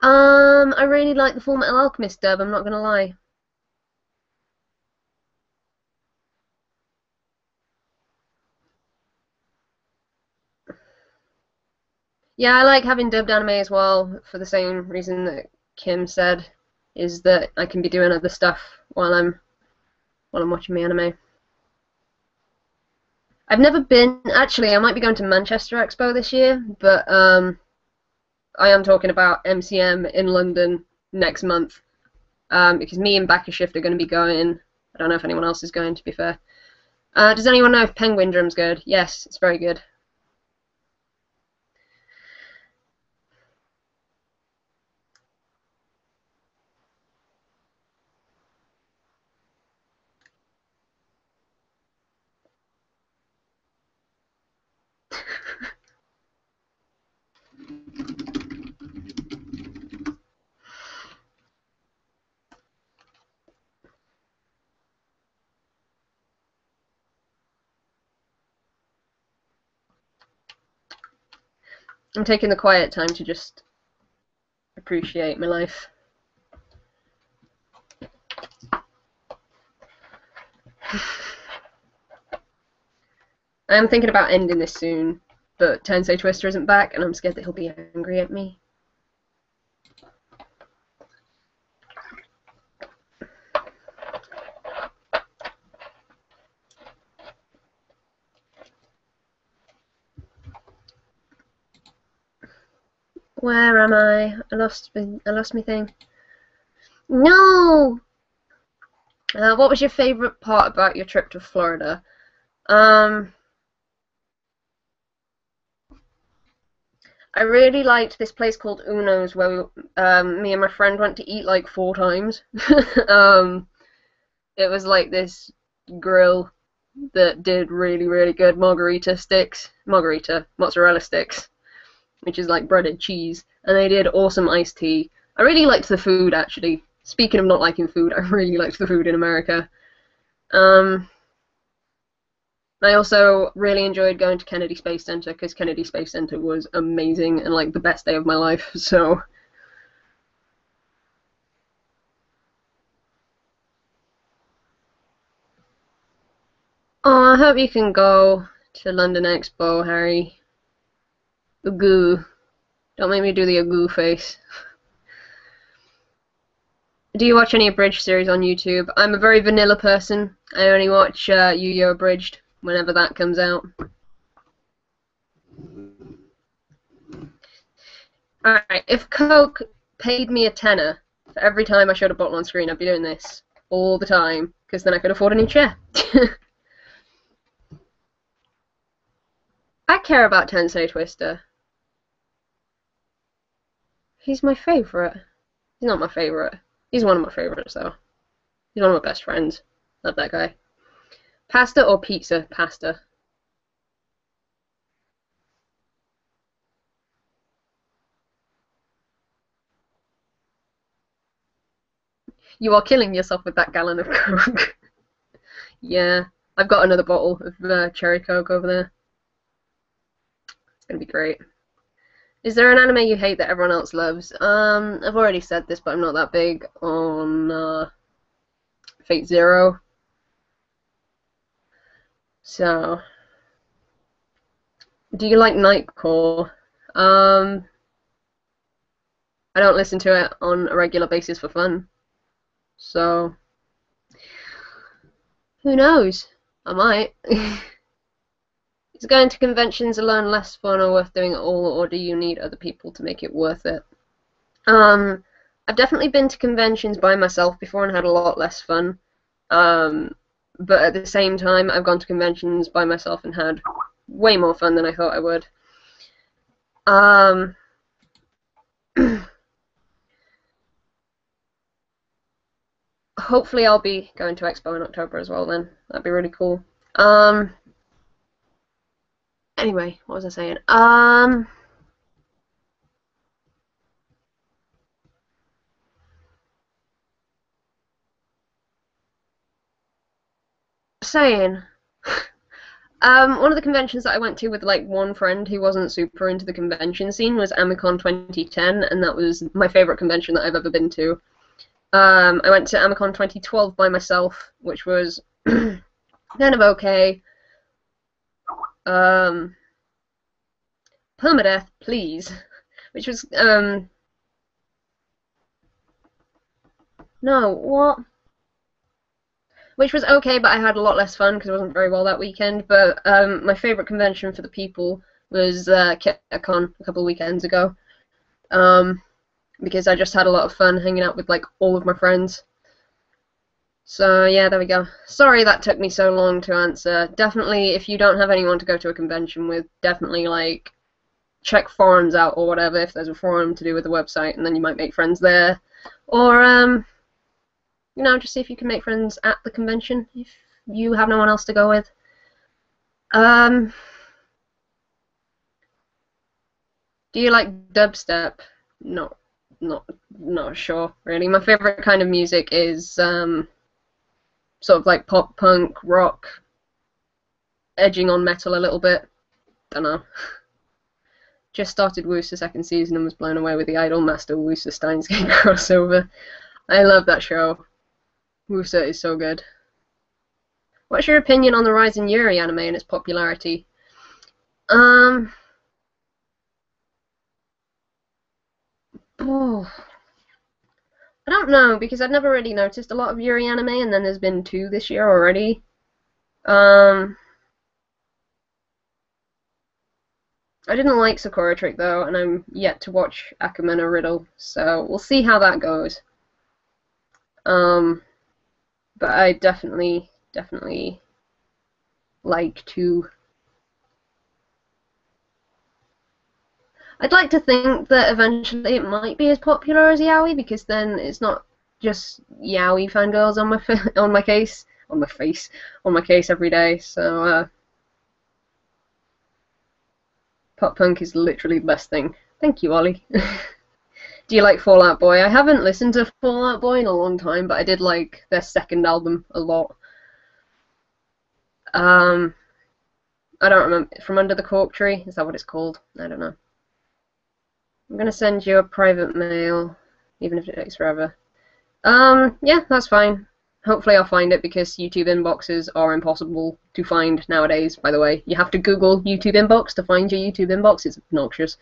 I really like the Full Metal Alchemist dub, I'm not gonna lie. Yeah, I like having dubbed anime as well, for the same reason that Kim said, is that I can be doing other stuff while I'm watching my anime. I've never been, actually, I might be going to Manchester Expo this year, but I am talking about MCM in London next month, because me and Backer Shift are going to be going. I don't know if anyone else is going, to be fair. Does anyone know if Penguin Drum's good? Yes, it's very good. I'm taking the quiet time to just appreciate my life. I am thinking about ending this soon, but Tensei Twister isn't back, and I'm scared that he'll be angry at me. Where am I? I lost my thing. No! What was your favourite part about your trip to Florida? I really liked this place called Uno's where me and my friend went to eat like 4 times. It was like this grill that did really, really good mozzarella mozzarella sticks, which is like breaded cheese, and they did awesome iced tea. I really liked the food, actually. Speaking of not liking food, I really liked the food in America. I also really enjoyed going to Kennedy Space Center because Kennedy Space Center was amazing and like the best day of my life. So, oh, I hope you can go to London Expo, Harry. Agoo. Don't make me do the agoo face. Do you watch any abridged series on YouTube? I'm a very vanilla person. I only watch Yu-Gi-Oh! Abridged whenever that comes out. Alright, if Coke paid me a tenner for every time I showed a bottle on screen, I'd be doing this all the time, because then I could afford a new chair. I care about Tensei Twister. He's my favourite. He's not my favourite. He's one of my favourites, though. He's one of my best friends. Love that guy. Pasta or pizza? Pasta. You are killing yourself with that gallon of Coke. Yeah, I've got another bottle of cherry Coke over there. It's gonna be great. Is there an anime you hate that everyone else loves? I've already said this, but I'm not that big on Fate Zero. So, do you like Nightcore? I don't listen to it on a regular basis for fun. So, who knows? I might. Is going to conventions alone less fun or worth doing it all, or do you need other people to make it worth it? I've definitely been to conventions by myself before and had a lot less fun. But at the same time, I've gone to conventions by myself and had way more fun than I thought I would. Hopefully I'll be going to Expo in October as well then. That'd be really cool. Anyway, what was I saying? One of the conventions that I went to with like one friend who wasn't super into the convention scene was Amicon 2010, and that was my favorite convention that I've ever been to. I went to Amicon 2012 by myself, which was kind of okay. Permadeath, please. Which was, no, what? Which was okay, but I had a lot less fun because it wasn't very well that weekend. But my favourite convention for the people was KitCon a couple of weekends ago. Because I just had a lot of fun hanging out with like all of my friends. So yeah, there we go. Sorry that took me so long to answer. Definitely, if you don't have anyone to go to a convention with, definitely like check forums out or whatever if there's a forum to do with the website, and then you might make friends there. Or you know, just see if you can make friends at the convention if you have no one else to go with. Do you like dubstep? No, not sure really. My favorite kind of music is sort of like pop punk, rock, edging on metal a little bit. Don't know. Just started Wooster second season and was blown away with the Idol Master Wooster Steins Gate crossover. I love that show. Wooster is so good. What's your opinion on the rise in Yuri anime and its popularity? Oh, I don't know, because I've never really noticed a lot of Yuri anime, and then there's been 2 this year already. I didn't like Sakura Trick though, and I'm yet to watch Akame no Riddle, so we'll see how that goes. But I definitely like to. I'd like to think that eventually it might be as popular as Yaoi, because then it's not just Yaoi fangirls on my on my case every day. So pop punk is literally the best thing. Thank you, Ollie. Do you like Fall Out Boy? I haven't listened to Fall Out Boy in a long time, but I did like their second album a lot. I don't remember. From Under the Cork Tree? Is that what it's called? I don't know. I'm gonna send you a private mail, even if it takes forever. Yeah, that's fine. Hopefully I'll find it, because YouTube inboxes are impossible to find nowadays, by the way. You have to Google YouTube inbox to find your YouTube inbox. It's obnoxious.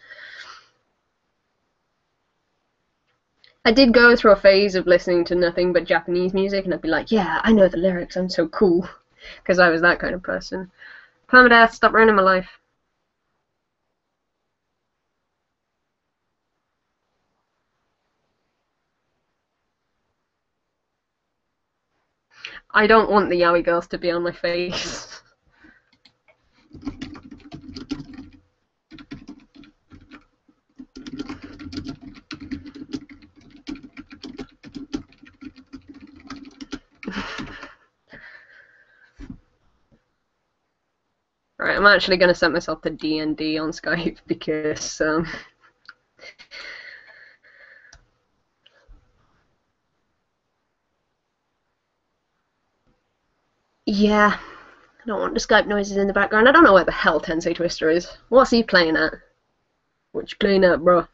I did go through a phase of listening to nothing but Japanese music, and I'd be like, yeah, I know the lyrics, I'm so cool. Because I was that kind of person. Permadeath, stop ruining my life. I don't want the yaoi girls to be on my face. Alright, I'm actually going to set myself to D&D on Skype, because yeah, I don't want the Skype noises in the background. I don't know where the hell Tensei Twister is. What's he playing at? What you playing at, bro?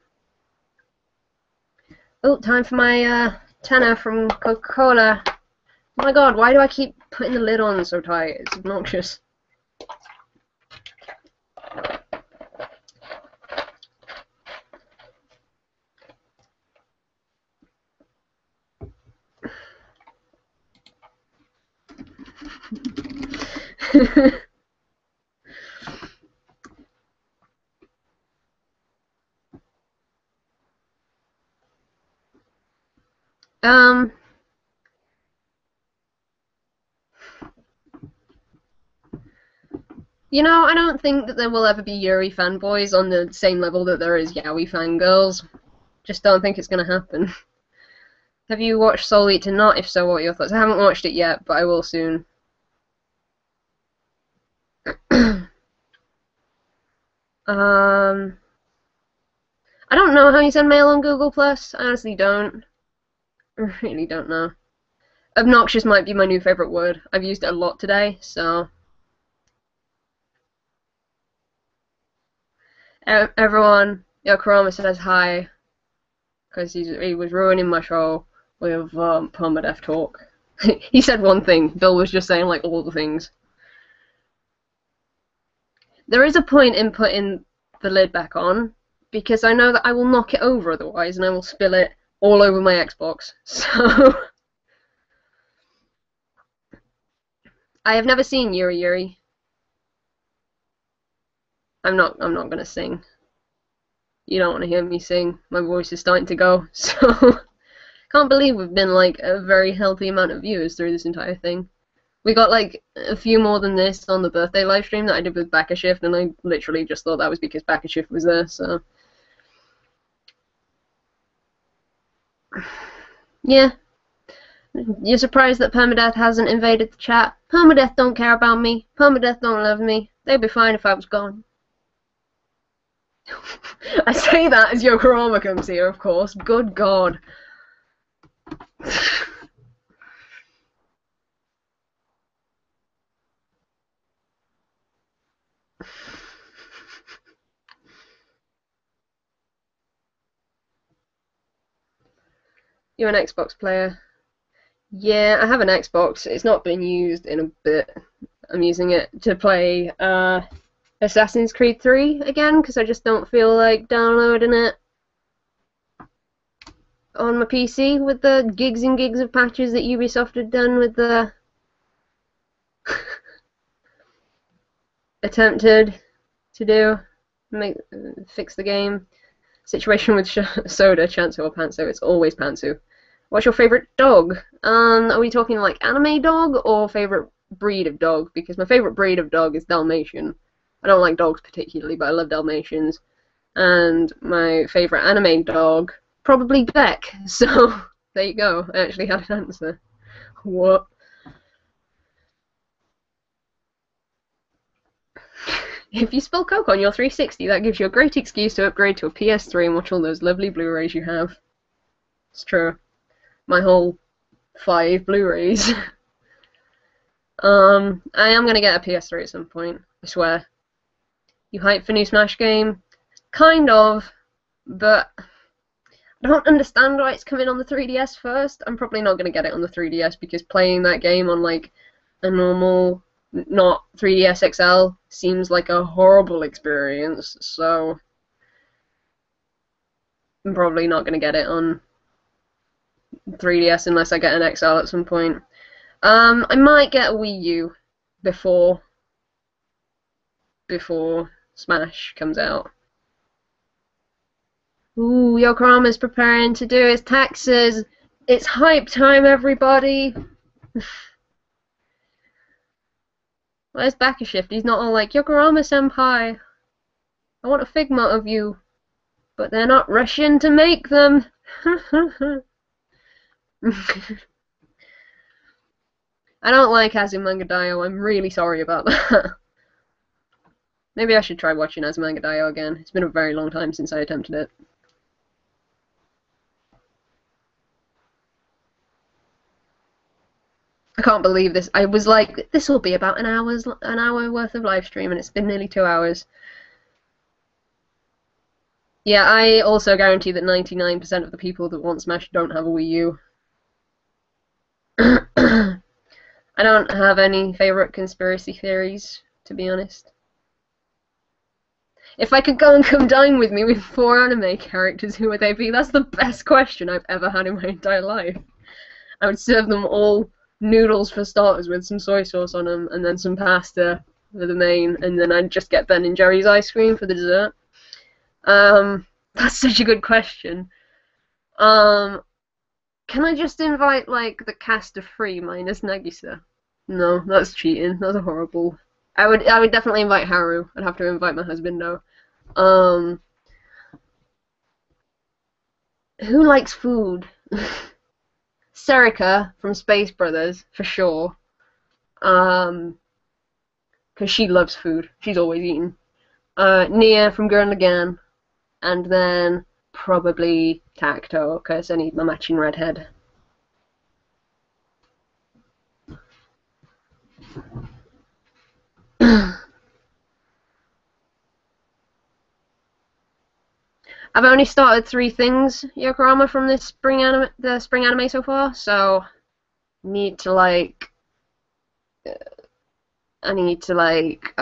Oh, time for my tenner from Coca-Cola. Oh my god, why do I keep putting the lid on so tight? It's obnoxious. You know, I don't think that there will ever be Yuri fanboys on the same level that there is yaoi fangirls. Just don't think it's gonna happen. Have you watched Soul Eater Not? If so, what are your thoughts? I haven't watched it yet, but I will soon. I don't know how you send mail on Google+. I honestly don't. I really don't know. Obnoxious might be my new favourite word. I've used it a lot today, so... Everyone, Kurama says hi, because he was ruining my show with permadeath talk. He said one thing, Bill was just saying like all the things. There is a point in putting the lid back on, because I know that I will knock it over otherwise, and I will spill it all over my Xbox. So I have never seen Yuri Yuri. I'm not gonna sing. You don't want to hear me sing. My voice is starting to go. So can't believe we've been like a very healthy amount of viewers through this entire thing. We got like a few more than this on the birthday live stream that I did with Backer Shift, and I literally just thought that was because Backer Shift was there, so yeah. You're surprised that Permadeath hasn't invaded the chat? Permadeath don't care about me. Permadeath don't love me. They'd be fine if I was gone. I say that as Yokorama comes here, of course. Good God. You're an Xbox player. Yeah, I have an Xbox. It's not been used in a bit. I'm using it to play Assassin's Creed 3 again because I just don't feel like downloading it on my PC with the gigs and gigs of patches that Ubisoft had done with the attempted to do, fix the game. Situation with Soda, Chansu or Pantsu. It's always Pantsu. What's your favorite dog? Are we talking like anime dog or favorite breed of dog? Because my favorite breed of dog is Dalmatian. I don't like dogs particularly, but I love Dalmatians. And my favorite anime dog, probably Beck. So there you go. I actually had an answer. What? If you spill Coke on your 360, that gives you a great excuse to upgrade to a PS3 and watch all those lovely Blu-rays you have. It's true. My whole 5 Blu-rays. I am gonna get a PS3 at some point, I swear. You hyped for new Smash game? Kind of, but I don't understand why it's coming on the 3DS first. I'm probably not gonna get it on the 3DS because playing that game on like a normal, not 3DS XL, seems like a horrible experience, so I'm probably not gonna get it on 3DS unless I get an XL at some point. I might get a Wii U before Smash comes out. Ooh, Yokorama's preparing to do his taxes. It's hype time, everybody. Where's Bakashift? He's not all like, Yokorama-senpai, I want a Figma of you, but they're not rushing to make them. I don't like Azumanga Daioh. I'm really sorry about that. Maybe I should try watching Azumanga Daioh again. It's been a very long time since I attempted it. I can't believe this. I was like, this will be about an hour worth of live stream, and it's been nearly 2 hours. Yeah, I also guarantee that 99% of the people that want Smash don't have a Wii U. I don't have any favorite conspiracy theories, to be honest. If I could go and come dine with me with 4 anime characters, who would they be? That's the best question I've ever had in my entire life. I would serve them all noodles for starters with some soy sauce on them, and then some pasta for the main, and then I'd just get Ben and Jerry's ice cream for the dessert. That's such a good question. Can I just invite, like, the cast of 3 minus Nagisa? No, that's cheating. That's horrible. I would definitely invite Haru. I'd have to invite my husband, though. Who likes food? Serika from Space Brothers, for sure. Because she loves food. She's always eating. Nia from Gurren Lagann. And then probably Tacto, because I need my matching redhead. I've only started 3 things, Yokorama, from this the spring anime so far, so need to like I need to like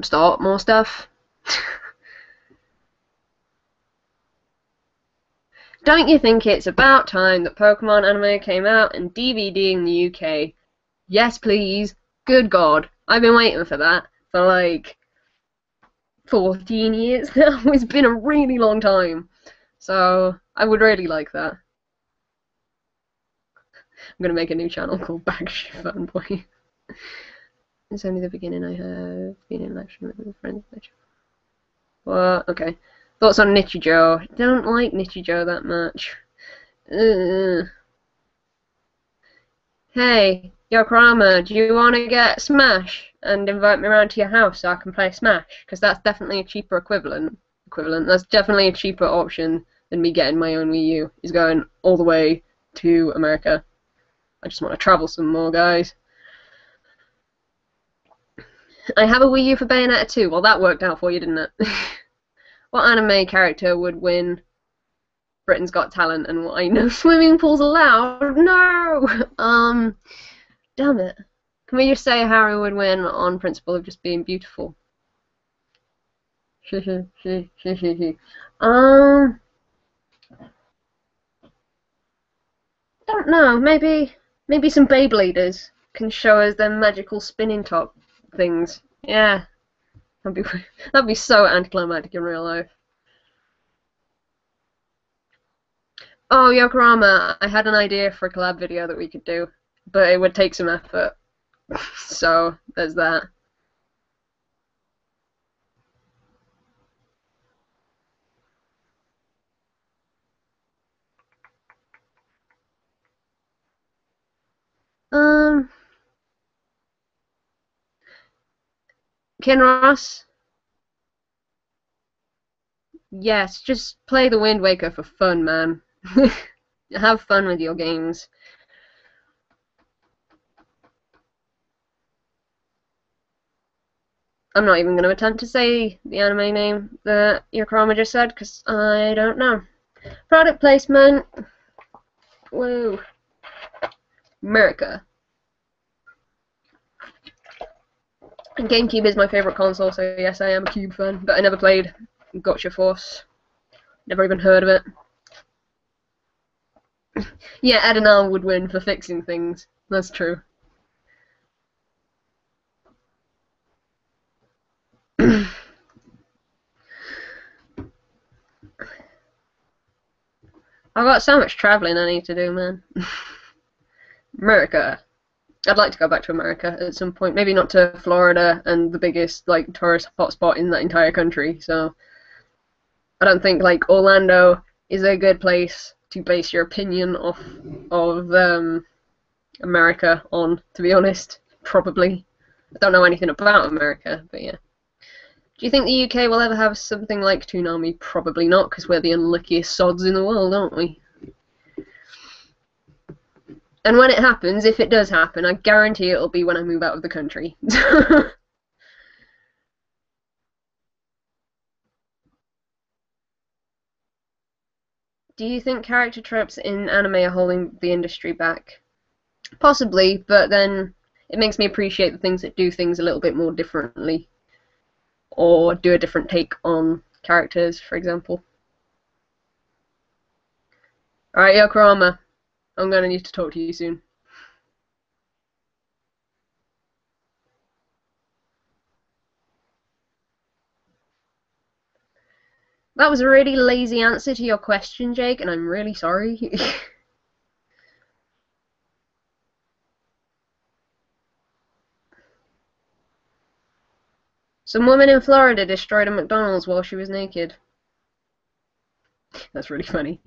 start more stuff. Don't you think it's about time that Pokemon anime came out and DVD in the UK? Yes, please. Good God. I've been waiting for that for like 14 years now. It's been a really long time. So, I would really like that. I'm gonna make a new channel called Backsh Fanboy. It's only the beginning. I have been in lecture with friends. What? Okay. Thoughts on Nichijou? Don't like Nichijou that much. Hey, Yokorama, do you want to get Smash and invite me around to your house so I can play Smash? Because that's definitely a cheaper equivalent equivalent. That's definitely a cheaper option than me getting my own Wii U, is going all the way to America. I just want to travel some more, guys. I have a Wii U for Bayonetta 2. Well, that worked out for you, didn't it? What anime character would win Britain's Got Talent, and why no swimming pools allowed? No! Damn it. Can we just say Harry would win on principle of just being beautiful? Don't know. Maybe some Beybladers can show us their magical spinning top things. Yeah, that'd be so anticlimactic in real life. Oh, Yokorama, I had an idea for a collab video that we could do, but it would take some effort. So there's that. Ken Ross? Yes, just play the Wind Waker for fun, man. Have fun with your games. I'm not even going to attempt to say the anime name that Yokorama just said, because I don't know. Product placement. Woo. America. GameCube is my favourite console, so yes, I am a Cube fan, but I never played Gotcha Force. Never even heard of it. Yeah, Ed and Al would win for fixing things. That's true. I've got so much travelling I need to do, man. America. I'd like to go back to America at some point. Maybe not to Florida and the biggest like tourist hotspot in that entire country. So I don't think like Orlando is a good place to base your opinion of America on. To be honest, probably. I don't know anything about America, but yeah. Do you think the UK will ever have something like Toonami? Probably not, because we're the unluckiest sods in the world, aren't we? And when it happens, if it does happen, I guarantee it'll be when I move out of the country. Do you think character tropes in anime are holding the industry back? Possibly, but then it makes me appreciate the things that do things a little bit more differently. Or do a different take on characters, for example. Alright, Yokorama, I'm gonna need to talk to you soon. That was a really lazy answer to your question, Jake, and I'm really sorry. Some woman in Florida destroyed a McDonald's while she was naked. That's really funny.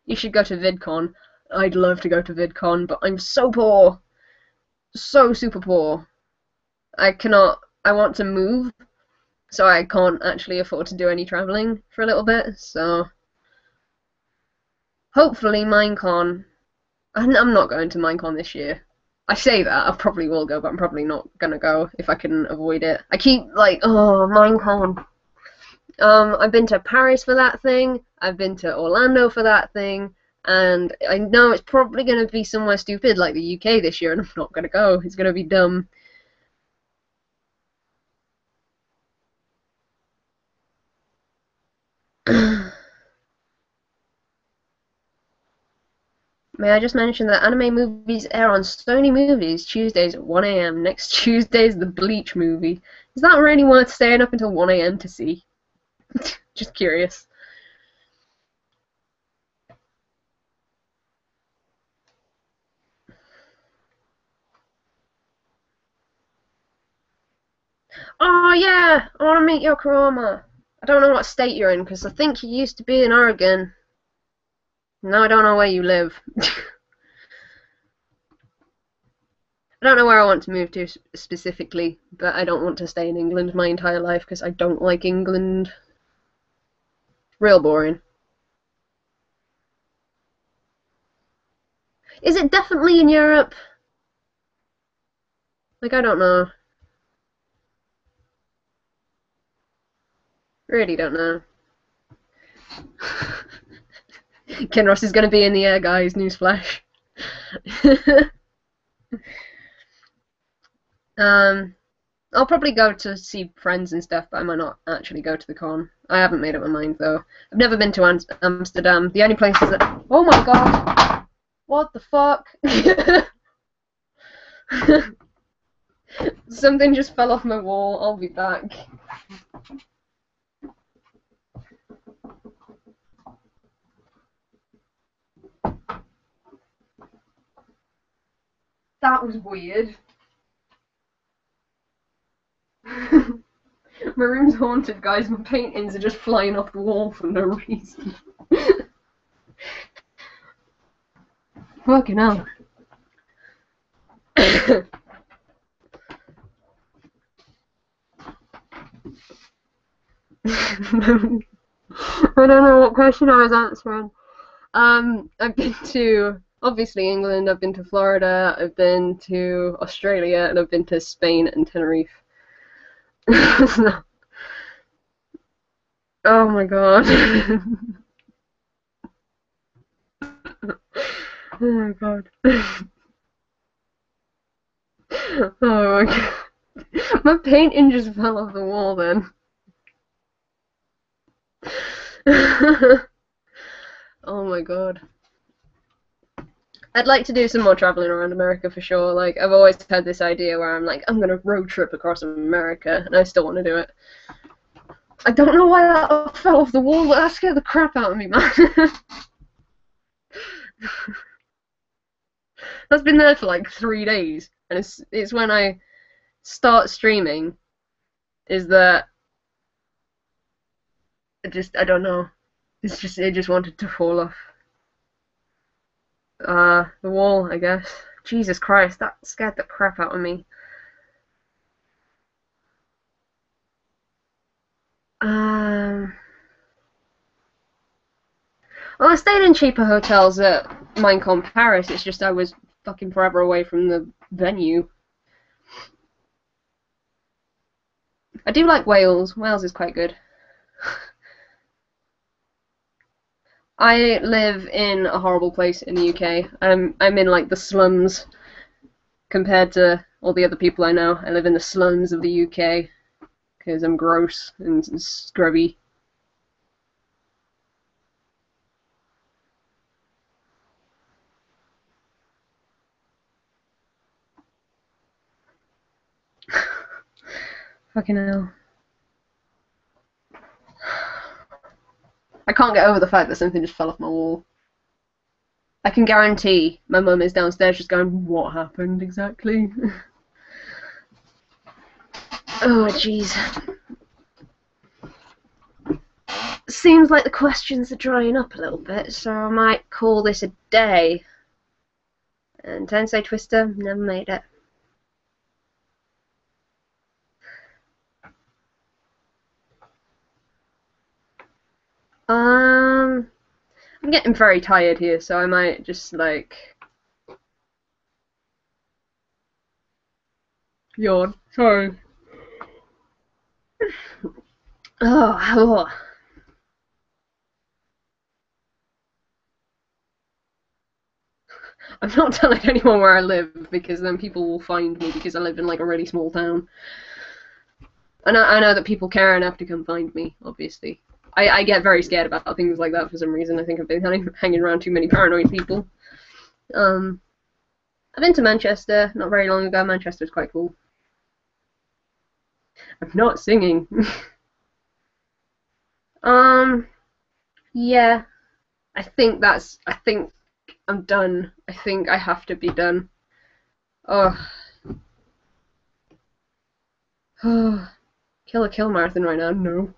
You should go to VidCon. I'd love to go to VidCon, but I'm so poor. So super poor. I want to move, so I can't actually afford to do any traveling for a little bit, so hopefully Minecon. I'm not going to Minecon this year. I say that, I probably will go, but I'm probably not gonna go if I can avoid it. I keep like, oh, Minecon. I've been to Paris for that thing, I've been to Orlando for that thing, and I know it's probably gonna be somewhere stupid like the UK this year, and I'm not gonna go. It's gonna be dumb. May I just mention that anime movies air on Sony Movies Tuesdays at 1 AM. Next Tuesday's the Bleach movie. Is that really worth staying up until 1 AM to see? Just curious. Oh yeah, I want to meet Yokorama. I don't know what state you're in, because I think you used to be in Oregon. Now I don't know where you live. I don't know where I want to move to specifically, but I don't want to stay in England my entire life because I don't like England. Real boring. Is it definitely in Europe? Like, I don't know. Really don't know. Kinross is going to be in the air, guys. Newsflash. I'll probably go to see friends and stuff, but I might not actually go to the con. I haven't made up my mind though. I've never been to Amsterdam. The only places that. Oh my god! What the fuck? Something just fell off my wall. I'll be back. That was weird. My room's haunted, guys. My paintings are just flying off the wall for no reason. Fucking hell. I don't know what question I was answering. I've been to, obviously, England, I've been to Florida, I've been to Australia, and I've been to Spain and Tenerife. Oh my god. Oh my god. Oh my god. My painting just fell off the wall then. Oh my god. I'd like to do some more traveling around America for sure. Like, I've always had this idea where I'm like, I'm gonna road trip across America, and I still want to do it. I don't know why that fell off the wall, but that scared the crap out of me, man. That's been there for like 3 days, and it's when I start streaming, is that I don't know. It just wanted to fall off. The wall, I guess. Jesus Christ, that scared the crap out of me. Well, I stayed in cheaper hotels at Minecon Paris. It's just I was fucking forever away from the venue. I do like Wales. Wales is quite good. I live in a horrible place in the UK. I'm in like the slums compared to all the other people I know. I live in the slums of the UK because I'm gross and scrubby. Fucking hell. I can't get over the fact that something just fell off my wall. I can guarantee my mum is downstairs just going, what happened exactly? Oh, jeez. Seems like the questions are drying up a little bit, so I might call this a day. And Tensei Twister never made it. I'm getting very tired here, so I might just like yawn. Sorry. Oh. I'm not telling anyone where I live because then people will find me because I live in like a really small town. And I know that people care enough to come find me, obviously. I get very scared about things like that for some reason. I think I've been hanging around too many paranoid people. I've been to Manchester not very long ago. Manchester's quite cool. I'm not singing. Yeah. I think I'm done. I think I have to be done. Oh. Kill a kill marathon right now? No.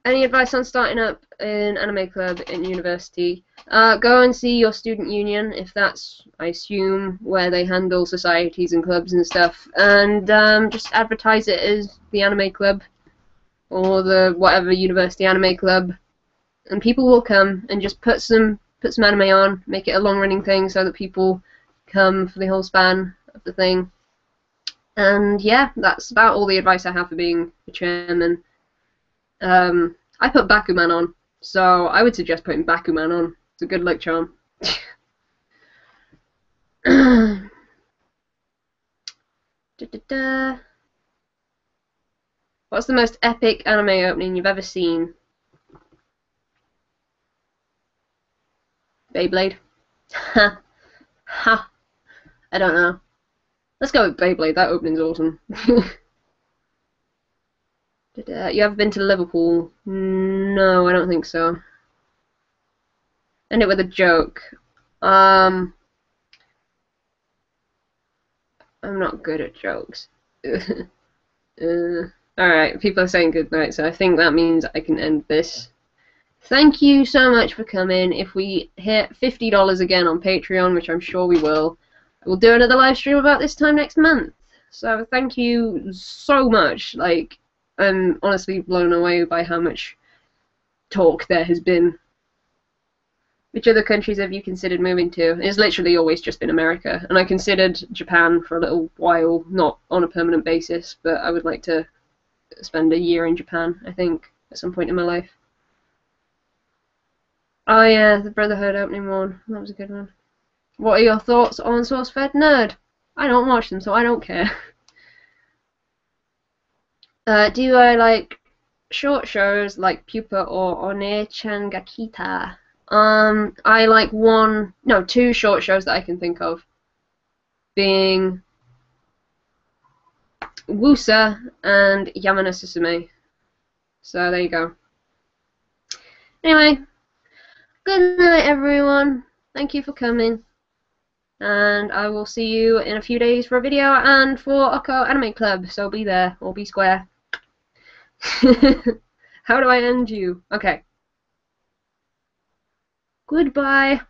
Any advice on starting up an anime club in university? Go and see your student union, if that's, I assume, where they handle societies and clubs and stuff, and just advertise it as the anime club or the whatever university anime club, and people will come, and just put some anime on, make it a long running thing so that people come for the whole span of the thing. And yeah, that's about all the advice I have for being a chairman. I put Bakuman on, so I would suggest putting Bakuman on. It's a good luck charm. What's the most epic anime opening you've ever seen? Beyblade? Ha. Ha. I don't know. Let's go with Beyblade, that opening's awesome. You ever been to Liverpool? No, I don't think so. End it with a joke. I'm not good at jokes. Alright, people are saying goodnight, so I think that means I can end this. Thank you so much for coming. If we hit $50 again on Patreon, which I'm sure we will, we'll do another live stream about this time next month. So thank you so much. Like, I'm honestly blown away by how much talk there has been. Which other countries have you considered moving to? It's literally always just been America, and I considered Japan for a little while, not on a permanent basis, but I would like to spend a year in Japan, I think, at some point in my life. Oh yeah, the Brotherhood opening one. That was a good one. What are your thoughts on SourceFed Nerd? I don't watch them, so I don't care. Do I like short shows like Pupa or One-chan ga Kita? I like two short shows that I can think of, being Wusa and Yamana Susume. So there you go. Anyway, good night everyone. Thank you for coming. And I will see you in a few days for a video and for Oko Anime Club, so be there, or be square. How do I end you? Okay. Goodbye.